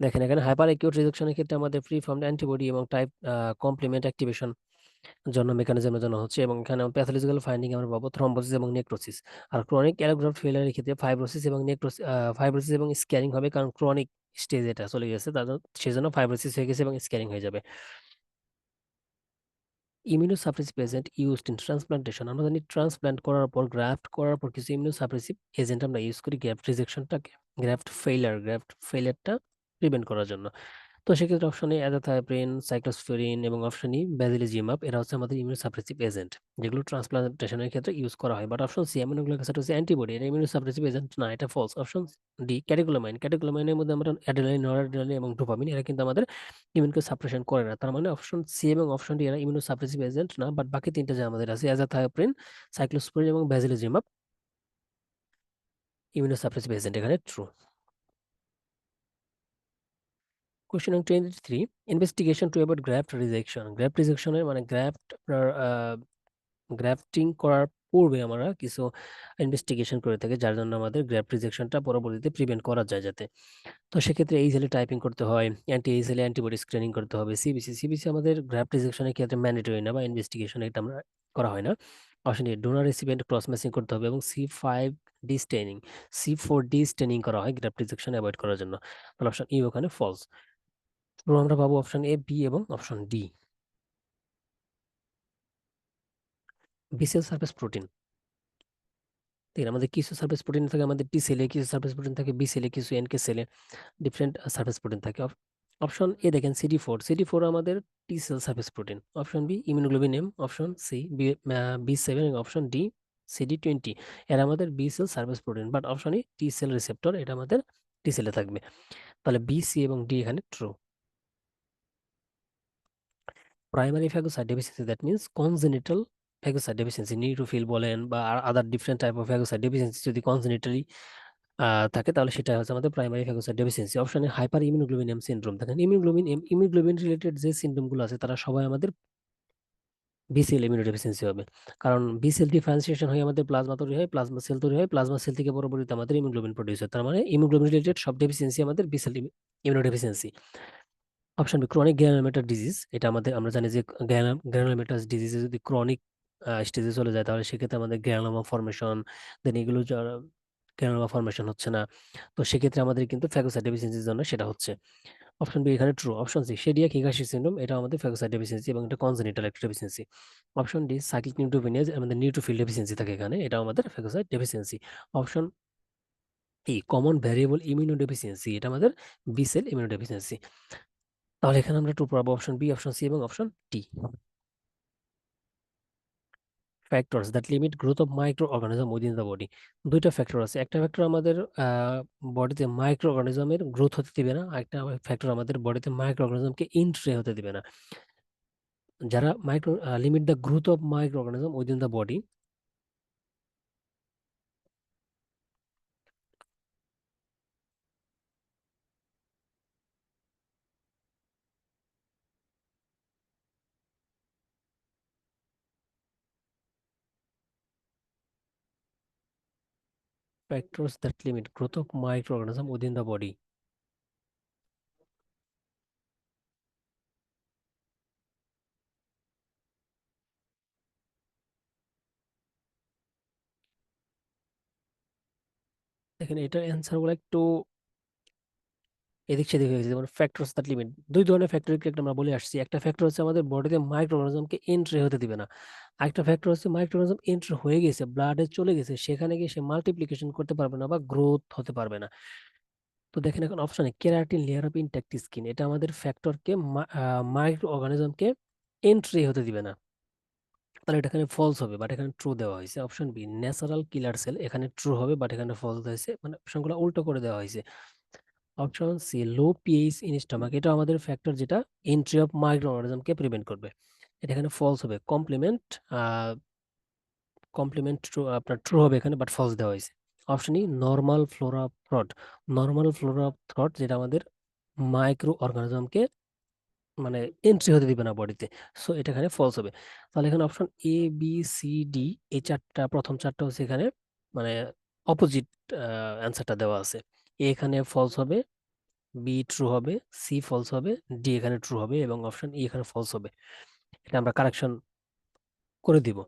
দেখেন এখানে হাইপার অ্যাকিউট রিজেকশনের ক্ষেত্রে আমাদের প্রি ফর্মড অ্যান্টিবডি এবং টাইপ কমপ্লিমেন্ট অ্যাক্টিভেশন জন্য মেকানিজমের জন্য হচ্ছে, এবং এখানে প্যাথোলজিক্যাল ফাইন্ডিং আমরা পাবো থ্রম্বোসিস এবং নেক্রোসিস। আর ক্রনিক অ্যালোগ্রাফট ফেলিয়ারের ক্ষেত্রে ফাইব্রোসিস এবং ফাইব্রোসিস এবং স্ক্যারিং হবে, কারণ ক্রনিক স্টেজ এটা চলে গেছে, তার সেজন্য ফাইব্রোসিস হয়ে গেছে এবং স্ক্যারিং হয়ে যাবে। Immunosuppressive agent used in transplantation, আমরা জানি ট্রান্সপ্লান্ট করার পর গ্রাফট করার পর কিছু ইমিউনোসাপ্রেসিভ এজেন্ট আমরা ইউজ করি গ্রাফট ফেলিয়ারটা প্রিভেন্ট করার জন্য। তো সেক্ষেত্রে অপশন এ অ্যাজাথাইপ্রিন, সাইক্লোস্পোরিন এবং অপশন ই বেজিলিজিমাব, এরা হচ্ছে আমাদের ইমিউনোসাপ্রেসিভ এজেন্ট যেগুলো ট্রান্সপ্লান্টেশনের ক্ষেত্রে ইউজ করা হয়। বাট অপশন সি অ্যামিনোগ্লিক অ্যাসিড হচ্ছে অ্যান্টিবডি, এটা ইমিউনোসাপ্রেসিভ এজেন্ট না, এটা ফলস। অপশন ডি ক্যাটেকোলামাইনের মধ্যে আমরা অ্যাড্রেনালিন, নরঅ্যাড্রেনালিন এবং ডোপামিন, এরা কিন্তু আমাদের ইমিউনকে সাপ্রেশন করে না। তার মানে অপশন সি এবং অপশন ডি এরা ইমিউনোসাপ্রেসিভ এজেন্ট না, বাট বাকি তিনটা যে আমাদের আছে অ্যাজাথাইপ্রিন, সাইক্লোস্পোরিন এবং বেজিলিজিমাব ইমিউনোসাপ্রেসিভ এজেন্ট, এখানে ট্রু। কোশ্চেন নং 23, investigation to avoid graft rejection. Graft রিজেকশনের মানে গ্রাফট আপনার গ্রাফটিং করার পূর্বে আমরা কিছু ইনভেস্টিগেশন করে থাকি, যার জন্য আমাদের গ্রাফট রিজেকশনটা পরবর্তীতে প্রিভেন্ট করা যায় যাতে। তো সেক্ষেত্রে এইচএলএ টাইপিং করতে হয়, এইচএলএ অ্যান্টিবডি স্ক্রিনিং করতে হবে, সিবিসি আমাদের গ্রাফট রিজেকশনের ক্ষেত্রে ম্যান্ডেটরি না, বা ইনভেস্টিগেশন এটা আমরা করা হয় না। Option A donor recipient cross matching করতে হবে, এবং C4D স্টেনিং করা হয় গ্রাফট রিজেকশন অ্যাভয়েড করার জন্য। তাহলে অপশন ই ওখানে ফলস। তো আমরা পাবো অপশন এ, বি এবং option D. B cell surface protein, দেখেন আমাদের কিছু সারফেস প্রোটিন থাকে আমাদের টি সেলে, কিছু সারফেস প্রোটিন থাকে বি সেলে, কিছু এনকে সেলে, ডিফারেন্ট সারফেস প্রোটিন থাকে। অপশন এ দেখেন সিডি ফোর আমাদের T cell surface protein. Option B immunoglobin M, option C বি7, এবং অপশন ডি CD20, এরা আমাদের B cell surface protein. But option E T cell receptor, এটা আমাদের টি সেলে থাকবে। তাহলে বি, সি এবং ডি এখানে true. Primary phagocyte deficiency, that means congenital phagocyte deficiency, neutrophil বলেন বা other different type of phagocyte deficiency যদি কনজেনিটালি থাকে, তাহলে সেটা হচ্ছে আমাদের প্রাইমারি ফ্যাগোসাইট ডেফিসিয়েন্সি। অপশনে হাইপার ইমিউনোগ্লোবিনিয়াম সিনড্রোম, দেখেন ইমিউনোগ্লোবিন রিলেটেড যে সিনড্রোম গুলো আছে তারা সবাই আমাদের বিসিএল ইমিউনোডেফিসিয়েন্সি হবে, কারণ বিসিএল ডিফারেন্সিয়েশন হয়ে আমাদের প্লাজমা তৈরি হয়, প্লাজমা সেল তৈরি হয়, প্লাজমা সেল থেকে পরবর্তীতে আমাদের ইমিউনোগ্লোবিন প্রডিউস হয়। তার মানে ইমিউনোগ্লোবিন রিলেটেড সব ডেফিসিয়েন্সি আমাদের B cell immunodeficiency. Option B chronic granulomatous disease, এটা আমাদের আমরা জানি যে গ্রানুলোমেটাস ডিজিজে যদি ক্রনিক স্টেজে চলে যায়, তাহলে সেক্ষেত্রে আমাদের গ্রানুলোমা ফর্মেশন, দেন এগুলো গ্রানুলোমা ফর্মেশন হচ্ছে না, তো সেক্ষেত্রে আমাদের কিন্তু ফ্যাগোসাইট ডেফিসিয়েন্সির জন্য সেটা হচ্ছে। অপশন বি এখানে ট্রু। অপশন সি শেডিয়াক হিগাশি সিনড্রোম, এটা আমাদের ফ্যাগোসাইট ডেফিসিয়েন্সি এবং এটা কনজেনিটাল একটা ডেফিসিয়েন্সি। অপশন ডি সাইক্লিক নিউট্রোফিনিয়াজ, আমাদের নিউট্রোফিল ডেফিসিয়েন্সি থাকে এখানে, এটা আমাদের phagocyte deficiency. Option E common variable immunodeficiency, এটা আমাদের বি সেল ইমিউনোডেফিসিয়েন্সি। তাহলে এখানে আমরা ট্রু পাবো অপশন বি, অপশন সি এবং option D. Factors that limit growth of micro organism within the body, দুইটা ফ্যাক্টর আছে। একটা ফ্যাক্টর আমাদের বডিতে মাইক্রো অর্গানিজমের গ্রোথ হতে দিবে না, আরেকটা ফ্যাক্টর আমাদের বডিতে মাইক্রো অর্গানিজমকে এন্ট্রি হতে দিবে না। যারা limit the growth of micro organism within the body, factors that limit growth of micro organism within the body. দেখেন এটার অ্যান্সার গুলো একটু এদিক সেদিক হয়ে গেছে। যেমন ফ্যাক্টরস দ্যাট লিমিট, দুই ধরনের ফ্যাক্টরকে আমরা বলে আসছি। একটা ফ্যাক্টর হচ্ছে আমাদের বডিতে মাইক্রো অর্গানিজমকে এন্ট্রি হতে দিবে না, আরেকটা ফ্যাক্টর হচ্ছে মাইক্রো অর্গানিজম এন্ট্রি হয়ে গেছে, ব্লাডে চলে গেছে, সেখানে গিয়ে সে মাল্টিপ্লিকেশন করতে পারবে না বা গ্রোথ হতে পারবে না। তো দেখেন এখন অপশনে keratin layer of intact skin, এটা আমাদের ফ্যাক্টরকে মাইক্রো অর্গানিজমকে এন্ট্রি হতে দিবে না, তাহলে এটা এখানে ফলস হবে, বাট এখানে ট্রু দেওয়া হয়েছে। Option B natural killer cell, এখানে ট্রু হবে, বাট এখানে ফলস হয়েছে, মানে অপশনগুলো উল্টো করে দেওয়া হয়েছে। Option C low pH in stomach, এটা আমাদের ফ্যাক্টর যেটা এন্ট্রি অফ মাইক্রো অর্গানিজমকে প্রিভেন্ট করবে, এটা এখানে ফলস হবে। কমপ্লিমেন্ট ট্রু, আপনার ট্রু হবে এখানে, বাট ফলস দেওয়া হয়েছে। Option E normal Flora of through, যেটা আমাদের মাইক্রো অর্গানিজমকে মানে এন্ট্রি হতে দিবে না বডিতে, সো এটা এখানে ফলস হবে। তাহলে এখানে option A B C D, এই প্রথম চারটা হচ্ছে এখানে মানে অপোজিট অ্যান্সারটা দেওয়া আছে। এ এখানে ফলস হবে, বি ট্রু হবে, সি ফলস হবে, ডি এখানে ট্রু হবে এবং অপশন ই এখানে ফলস হবে। এটা আমরা কারেকশন করে দিব।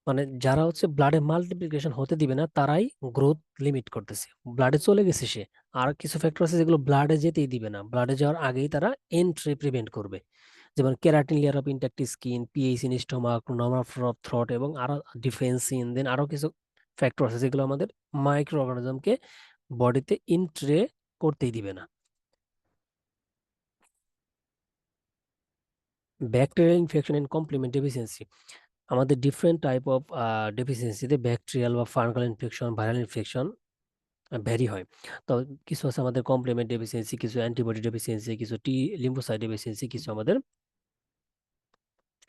মানে যারা হচ্ছে ব্লাডে মাল্টিপ্লিকেশন হতে দিবে না তারাই গ্রোথ লিমিট করতেছে। ব্লাডে চলে গেছে সে, আর কিছু ফ্যাক্টর আছে যেগুলো ব্লাডে যেতেই দিবে না, ব্লাডে যাওয়ার আগেই তারা এন্ট্রি প্রিভেন্ট করবে। যেমন keratin layer of intact skin, pH in stomach, normal of through এবং আরো ডিফেন্সিন, দেন আরো কিছু ফ্যাক্টর আছে যেগুলো আমাদের মাইক্রো অর্গানিজমকে বডিতে ইন্ট্রে করতেই দিবে না। Bacterial infection and complement deficiency, আমাদের ডিফারেন্ট টাইপ অফ ডেফিসিয়েন্সিতে ব্যাকটেরিয়াল বা fungal infection, viral infection vary হয়। তো কিছু আছে আমাদের কমপ্লিমেন্ট ডেফিসিয়েন্সি, কিছু অ্যান্টিবডি ডেফিসিয়েন্সি, কিছু টি লিম্ফোসাইট ডেফিসিয়েন্সি, কিছু আমাদের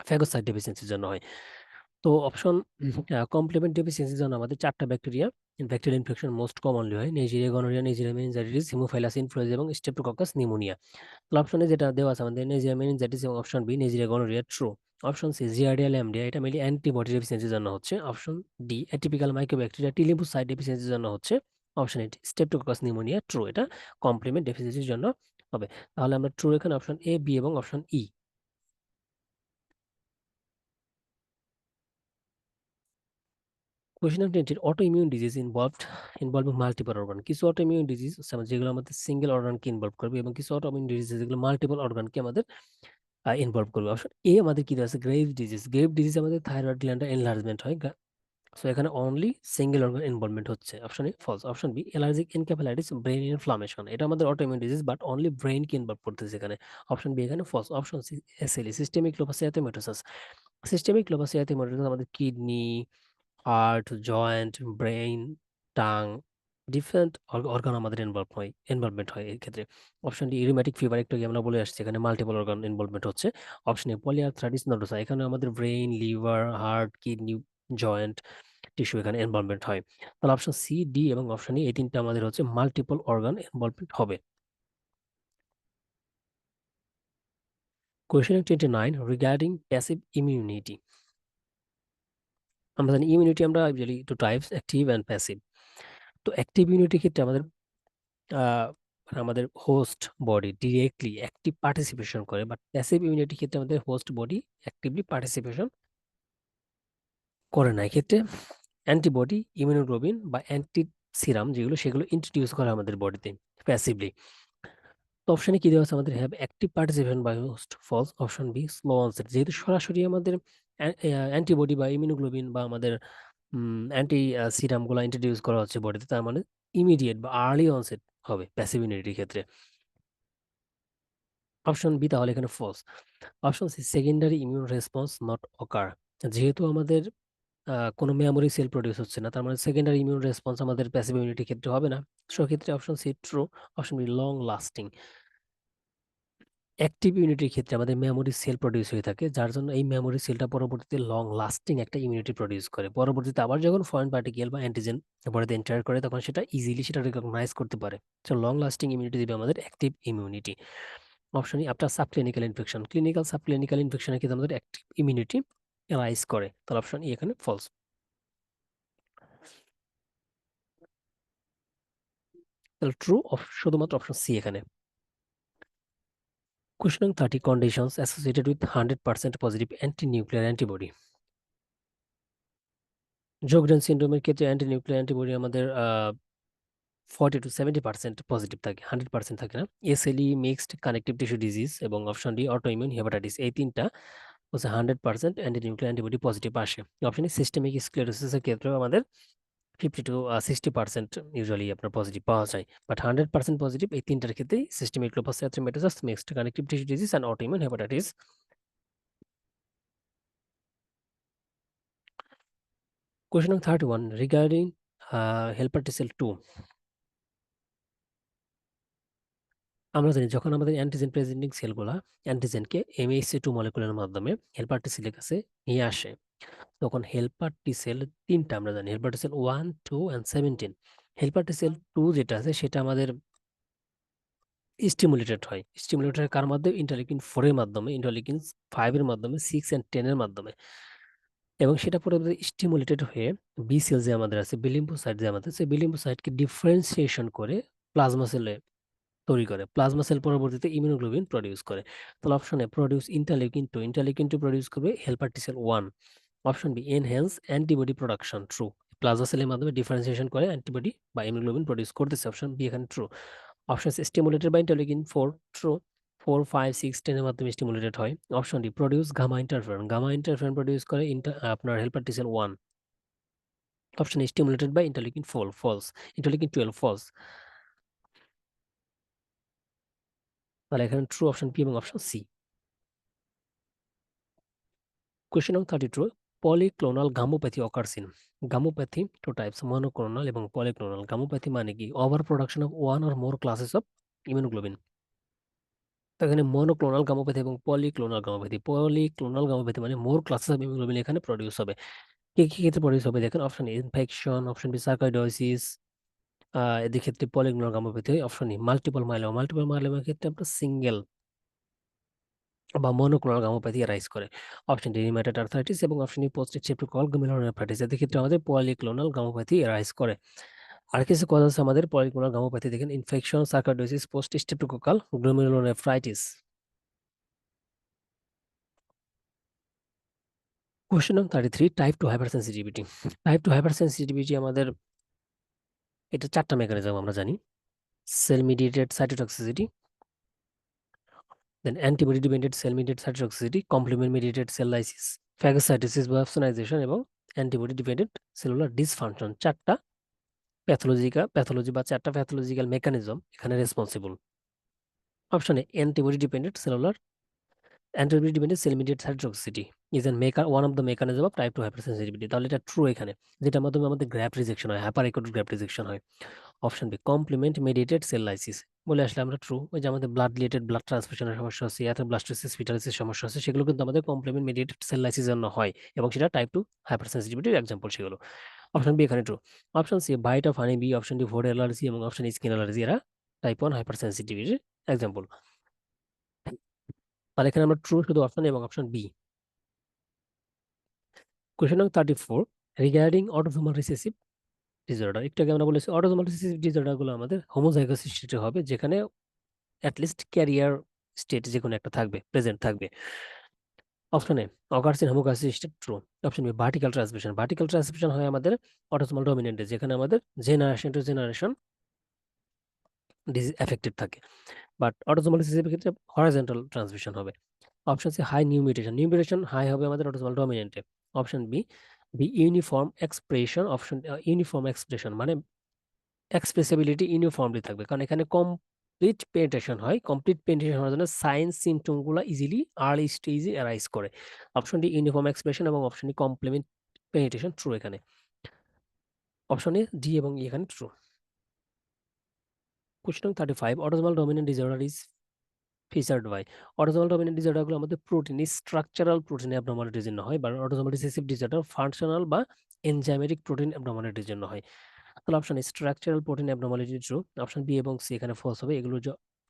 ফ্যাগোসাইট ডেফিসিয়েন্সির জন্য হয়। তো অপশন কমপ্লিমেন্ট ডেফিসিয়েন্সির জন্য আমাদের চারটা ব্যাকটেরিয়াল ইনফেকশন মোস্ট কমনলি হয়: Neisseria gonorrhoea, Neisseria meningitis, Haemophilus influenza এবং স্ট্রেপ্টোকক্কাস নিউমোনিয়া। অপশনে যেটা দেওয়া আছে আমাদের নেইজেরিয়া মেনিনজাইটিস এবং option B Neisseria gonorrhoea true. Option C Giardia lamblia, এটা মেনলি অ্যান্টিবডি ডেফিসিয়েন্সির জন্য হচ্ছে। Option D atypical mycobacteria T lymphocyte ডেফিসিয়েন্সির জন্য হচ্ছে। Option A Streptococcus pneumonia true, এটা কমপ্লিমেন্ট ডেফিসিয়েন্সির জন্য হবে। তাহলে আমরা ট্রু এখানে অপশন এ, বি এবং option E. Question number 20, auto immune disease involving multiple organ. কিছু অটো ইমিউন ডিজিজ যেগুলো আমাদের সিঙ্গেল অর্গানকে ইনভলভ করবে এবং কিছু অটো ইমিউন ডিজিজ যেগুলো মাল্টিপল অর্গানকে আমাদের ইনভলভ করবে। অপশন এ আমাদের কি আছে, গ্রেভ ডিজিজ। গ্রেভ ডিজিজ আমাদের থাইরয়েড গ্ল্যান্ডের এনলার্জমেন্ট হয়, সো এখানে অনলি সিঙ্গেল অর্গান ইনভলভমেন্ট হচ্ছে। Option A false. Option B allergic encephalitis, brain inflammation, এটা আমাদের autoimmune disease but only brain কে ইনভলভ করতেছে এখানে। অপশন বি এখানে false. Option C SLE systemic lupus erythematosus. Systemic lupus erythematosus আমাদের kidney, heart, joint, brain, tongue, different organ আমাদের ইনভলভমেন্ট হয় এই ক্ষেত্রে। অপশন ডি রিউম্যাটিক ফিভার, একটু আগে আমরা বলে আসছি এখানে মাল্টিপল অর্গান ইনভলভমেন্ট হচ্ছে। অপশন এ পলিআর্থ্রাইটিস নোডোসা, এখানে আমাদের brain, liver, heart, kidney, joint, tissue এখানে ইনভলভমেন্ট হয়। তাহলে অপশন সি, ডি এবং অপশন ই, এই তিনটা আমাদের হচ্ছে মাল্টিপল অর্গান ইনভলভমেন্ট হবে। Question 29, regarding passive immunity. আমরা জানি ইমিউনিটি আমরা usually two types, active and passive. তো অ্যাক্টিভ ইমিউনিটির ক্ষেত্রে আমাদের host body directly active participation করে, বাট প্যাসিভ ইমিউনিটির ক্ষেত্রে আমাদের হোস্ট বডি অ্যাক্টিভলি পার্টিসিপেশন করে না। এক্ষেত্রে অ্যান্টিবডি, ইমিউনোগ্লোবিন বা অ্যান্টি সিরাম যেগুলো, সেগুলো ইন্ট্রোডিউস করে আমাদের বডিতে প্যাসিভলি। তো অপশনে কি দেওয়া আছে আমাদের, have active participation by host false. Option B slow onset, যেহেতু সরাসরি আমাদের অ্যান্টিবডি বা ইমিউনোগ্লোবিন বা আমাদের অ্যান্টি সিরাম গুলো ইন্ট্রোডিউস করা হচ্ছে বডিতে, তার মানে ইমিডিয়েট বা আর্লি অনসেট হবে প্যাসিভ ইমিউনিটির ক্ষেত্রে। অপশন বি তাহলে এখানে false. Option C secondary immune response not occur, যেহেতু আমাদের কোনো মেমোরি সেল প্রডিউস হচ্ছে না, তার মানে সেকেন্ডারি ইমিউন রেসপন্স আমাদের প্যাসিভ ইমিউনিটির ক্ষেত্রে হবে না। সেক্ষেত্রে option C true. Option B long lasting, active ইমিউনিটির ক্ষেত্রে আমাদের মেমোরি সেল প্রডিউস হয়ে থাকে, যার জন্য এই মেমোরি সেলটা পরবর্তীতে লং লাস্টিং একটা ইমিউনিটি প্রডিউস করে। পরবর্তীতে আবার যখন ফরেন পার্টিকেল বা অ্যান্টিজেন বডিতে এন্টার করে তখন সেটা ইজিলি সেটা রিকগনাইজ করতে পারে। তো লং লাস্টিং ইমিউনিটি দিবে আমাদের active immunity. Option E after subclinical infection, clinical subclinical ইনফেকশনের ক্ষেত্রে আমাদের অ্যাক্টিভ ইমিউনিটি রাইজ করে। তাহলে অপশন ই এখানে ফলস। তাহলে ট্রু শুধুমাত্র অপশন সি এখানে। কোয়েশ্চন নং 30, conditions associated with 100% positive anti nuclear antibody. Sjogren সিন্ড্রোমের ক্ষেত্রে অ্যান্টি নিউক্লিয়ার অ্যান্টিবডি আমাদের 40 to 70% পজিটিভ থাকে, 100% থাকে না। SLE mixed connective tissue disease এবং option D auto immune hepatitis, এই তিনটা হচ্ছে 100% অ্যান্টি নিউক্লিয়ার অ্যান্টিবডি পজিটিভ আসে। অপশন ই সিস্টেমিক স্ক্লেরোসিসের ক্ষেত্রেও আমাদের 50 to 60% ইউজুয়ালি আপনার পজিটিভ পাওয়া যায়, বাট 100% পজিটিভ এই তিনটার ক্ষেত্রেই systemic lupus erythematosus, mixed connective tissue disease and auto immune hepatitis. Question নং 31, রিগার্ডিং হেল্পার টি সেল 2। আমরা জানি যখন আমাদের অ্যান্টিজেন প্রেজেন্টিং সেলগুলা অ্যান্টিজেনকে MHC2 মলিকুলের মাধ্যমে হেল্পার টি সেলের কাছে নিয়ে আসে, তখন হেল্পার টি সেল তিনটা আমরা জানি, helper T cell 1, 2 and 17। Helper T sell 2 যেটা আছে সেটা আমাদের স্টিমুলেটেড হয়। স্টিমুলেটেড কার মাধ্যমে? ইন্টারলিউকিন 4 এর মাধ্যমে, ইন্টারলিউকিন 5 এর মাধ্যমে, 6 অ্যান্ড 10 এর মাধ্যমে। এবং সেটা পরবর্তীতে স্টিমুলেটেড হয়ে বি সেল যে আমাদের আছে, বি লিম্ফোসাইট যে আমাদের আছে, বি লিম্ফোসাইটকে ডিফারেন্সিয়েশন করে প্লাজমা সেলে তৈরি করে। প্লাজমা সেল পরবর্তীতে ইমিউনোগ্লোবিন প্রডিউস করে। তাহলে option A produce interleukin 2, interleukin 2 produce করবে helper T cell 1। Option B enhance antibody production, true. Plasma সেলের মাধ্যমে ডিফারেন্সিয়েশন করে অ্যান্টিবডি বা ইমিউনোগ্লোবিন প্রডিউস করতেছে, অপশন বি এখানে true. Option C stimulated by interleukin 4, true. 4, 5, 6, 10 এর মাধ্যমে স্টিমুলেটেড হয়। Option D produce gamma interferon, gamma interferon produce করে আপনার helper T cell 1। Option A stimulated by interleukin 4, false. Interleukin 12, false. তাহলে এখানে ট্রু অপশন বি এবং option C. Question number 32. Polyclonal gammopathy occurs in gammopathy two types, monoclonal এবং polyclonal। gammopathy মানে কি? Over production of one or more classes of immunoglobin. তো এখানে মনোক্লোনাল গামোপ্যাথি এবং পলিক্লোনাল গামোপ্যাথি। পলিক্লোনাল গামোপ্যাথি মানে মোর ক্লাসেস অফ ইমিউনোগ্লোবিন এখানে প্রডিউস হবে। কি কি ক্ষেত্রে প্রডিউস হবে দেখেন, option A infection, option B sarcoidosis, এদের ক্ষেত্রে পলিক্লোনাল গামোপ্যাথি হয়। Option E multiple myeloma, multiple মাইলোমার ক্ষেত্রে আপনার সিঙ্গেল বা মনোক্লোনাল গামোপ্যাথি রাইজ করে। অপশন ডি রিউমেটয়েড আর্থ্রাইটিস এবং option E post streptococcal glomerulonephritis, এদের ক্ষেত্রে আমাদের পলিক্লোনাল গামোপ্যাথি রাইজ করে। আর কিছু কথা আছে আমাদের পলিক্লোনাল গামোপ্যাথি দেখেন, infection, sarcoidosis, post streptococcal glomerulonephritis. Question number 33, type 2 hypersensitivity. Type 2 hypersensitivity আমাদের এটা চারটা মেকানিজম আমরা জানি। Cell mediated cytotoxicity, then antibody dependent cell mediated cytotoxicity, complement mediated cell lysis, phagocytosis বা অপসোনাইজেশন এবং অ্যান্টিবডি ডিপেন্ডেন্ট সেলুলার ডিসফাংশন। চারটা প্যাথোলজি বা চারটা প্যাথোলজিক্যাল মেকানিজম এখানে responsible. Option A antibody dependent cellular antibody dependent cell mediated cytotoxicity is an maker one of the mechanism of type 2 hypersensitivity. তাহলে এটা ট্রু এখানে, যেটার মাধ্যমে আমাদের গ্র্যাফট রিজেকশন হয়, হাইপার একিউট গ্র্যাফট রিজেকশন হয়। Option B complement mediated cell lysis বলে আসলে আমরা ট্রু। ওই যে আমাদের ব্লাড রিলেটেড ব্লাড ট্রান্সফিউশনের সমস্যা হচ্ছে, এথেরোব্লাস্টোসিস ফিটালিসিস সমস্যা হচ্ছে, সেগুলো কিন্তু আমাদের কমপ্লিমেন্ট মেডিয়েটেড সেল লাইসিস জন্য হয়, এবং সেটা টাইপ 2 হাইপারসেনসিটিভিটির এক্সাম্পল সেগুলো। অপশন বি এখানে true. Option C bite of honey bee, option D food allergy এবং অপশন স্কিন অ্যালার্জি, এরা টাইপ 1 হাইপারসেনসিটিভিটির এক্সাম্পল। তাহলে এখানে আমরা ট্রু শুধু অপশন এবং option B. Question number 34, regarding autosomal recessive disorder. একটু আগে আমরা বলেছি অটোসোমাল রিসেসিভ ডিসঅর্ডার গুলো আমাদের হোমোজাইগাস স্টেটে হবে, যেখানে অ্যাটলিস্ট ক্যারিয়ার স্টেট যে কোনো একটা থাকবে, প্রেজেন্ট থাকবে। Option A occurs in homozygous state, true. Option B vertical transmission, vertical transmission হয় আমাদের অটোসোমাল ডমিনেন্টে, যেখানে আমাদের generation to generation disease affected থাকে। বাট অটোসোমাল রিসেসিভের ক্ষেত্রে হরাইজন্টাল ট্রান্সমিশন হবে। Option C high new mutation high হবে আমাদের অটোসোমাল ডমিনেন্টে। Option B B uniform expression, option uniform expression মানে এক্সপ্রেসিবিলিটি ইউনিফর্মলি থাকবে, কারণ এখানে কমপ্লিট পেনিট্রেশন হয়। কমপ্লিট পেনিট্রেশন হওয়ার জন্য সাইন সিমটমগুলো ইজিলি আর্লি স্টেজে অ্যারাইজ করে। অপশন ডি ইউনিফর্ম এক্সপ্রেশন এবং option D complement penetration, true এখানে। অপশন এ ডি এবং ই এখানে true. Question 35, autosomal dominant disorder is featured by. Autosomal dominant disorder গুলো আমাদের প্রোটিন স্ট্রাকচারাল প্রোটিন অ্যাবনর্মালিটির জন্য হয়, বা অটোসোমাল রিসেসিভ ডিসঅর্ডার ফাংশনাল বা এনজাইমেটিক প্রোটিন অ্যাবনর্মালিটির জন্য হয়। তাহলে option A structural protein abnormality true. Option B এবং সি এখানে ফলস হবে, এগুলো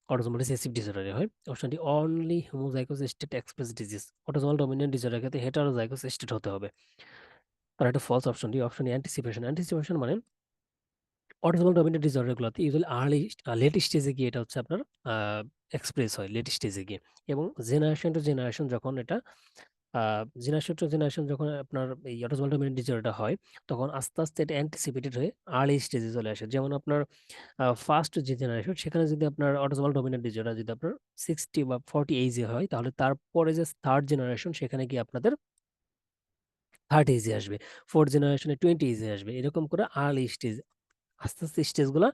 অটোসোমাল রিসেসিভ ডিসঅর্ডারে হয়। Option D only homozygous state express disease, autosomal dominant disorder ক্ষেত্রে হেটারোজাইগোস স্টেট হতে হবে। তার একটা false option D. Option D anticipation, anticipation মানে অটোসোমাল ডমিনেন্ট ডিসঅর্ডার গুলোতে ইউজুয়ালি আর্লি লেট স্টেজে গিয়ে এটা হচ্ছে আপনার এক্সপ্রেস হয়, লেট স্টেজে গিয়ে। এবং জেনারেশন টু জেনারেশন যখন এটা জেনারেশন টু জেনারেশন যখন আপনার এই অটোসোমাল ডমিনেন্ট ডিসঅর্ডারটা হয়, তখন আস্তে আস্তে এটা অ্যান্টিসিপেটেড হয়ে আর্লি স্টেজে চলে আসে। যেমন আপনার ফার্স্ট যে জেনারেশন, সেখানে যদি আপনার অটোসোমাল ডমিনেন্ট ডিসঅর্ডার যদি আপনার 60 বা 40 এইজে হয়, তাহলে তারপরে যে থার্ড জেনারেশন, সেখানে গিয়ে আপনাদের 30 এইজে আসবে, ফোর্থ জেনারেশনে 20 এইজে আসবে, এরকম করে আর্লি স্টেজ আস্তে আস্তে স্টেজগুলা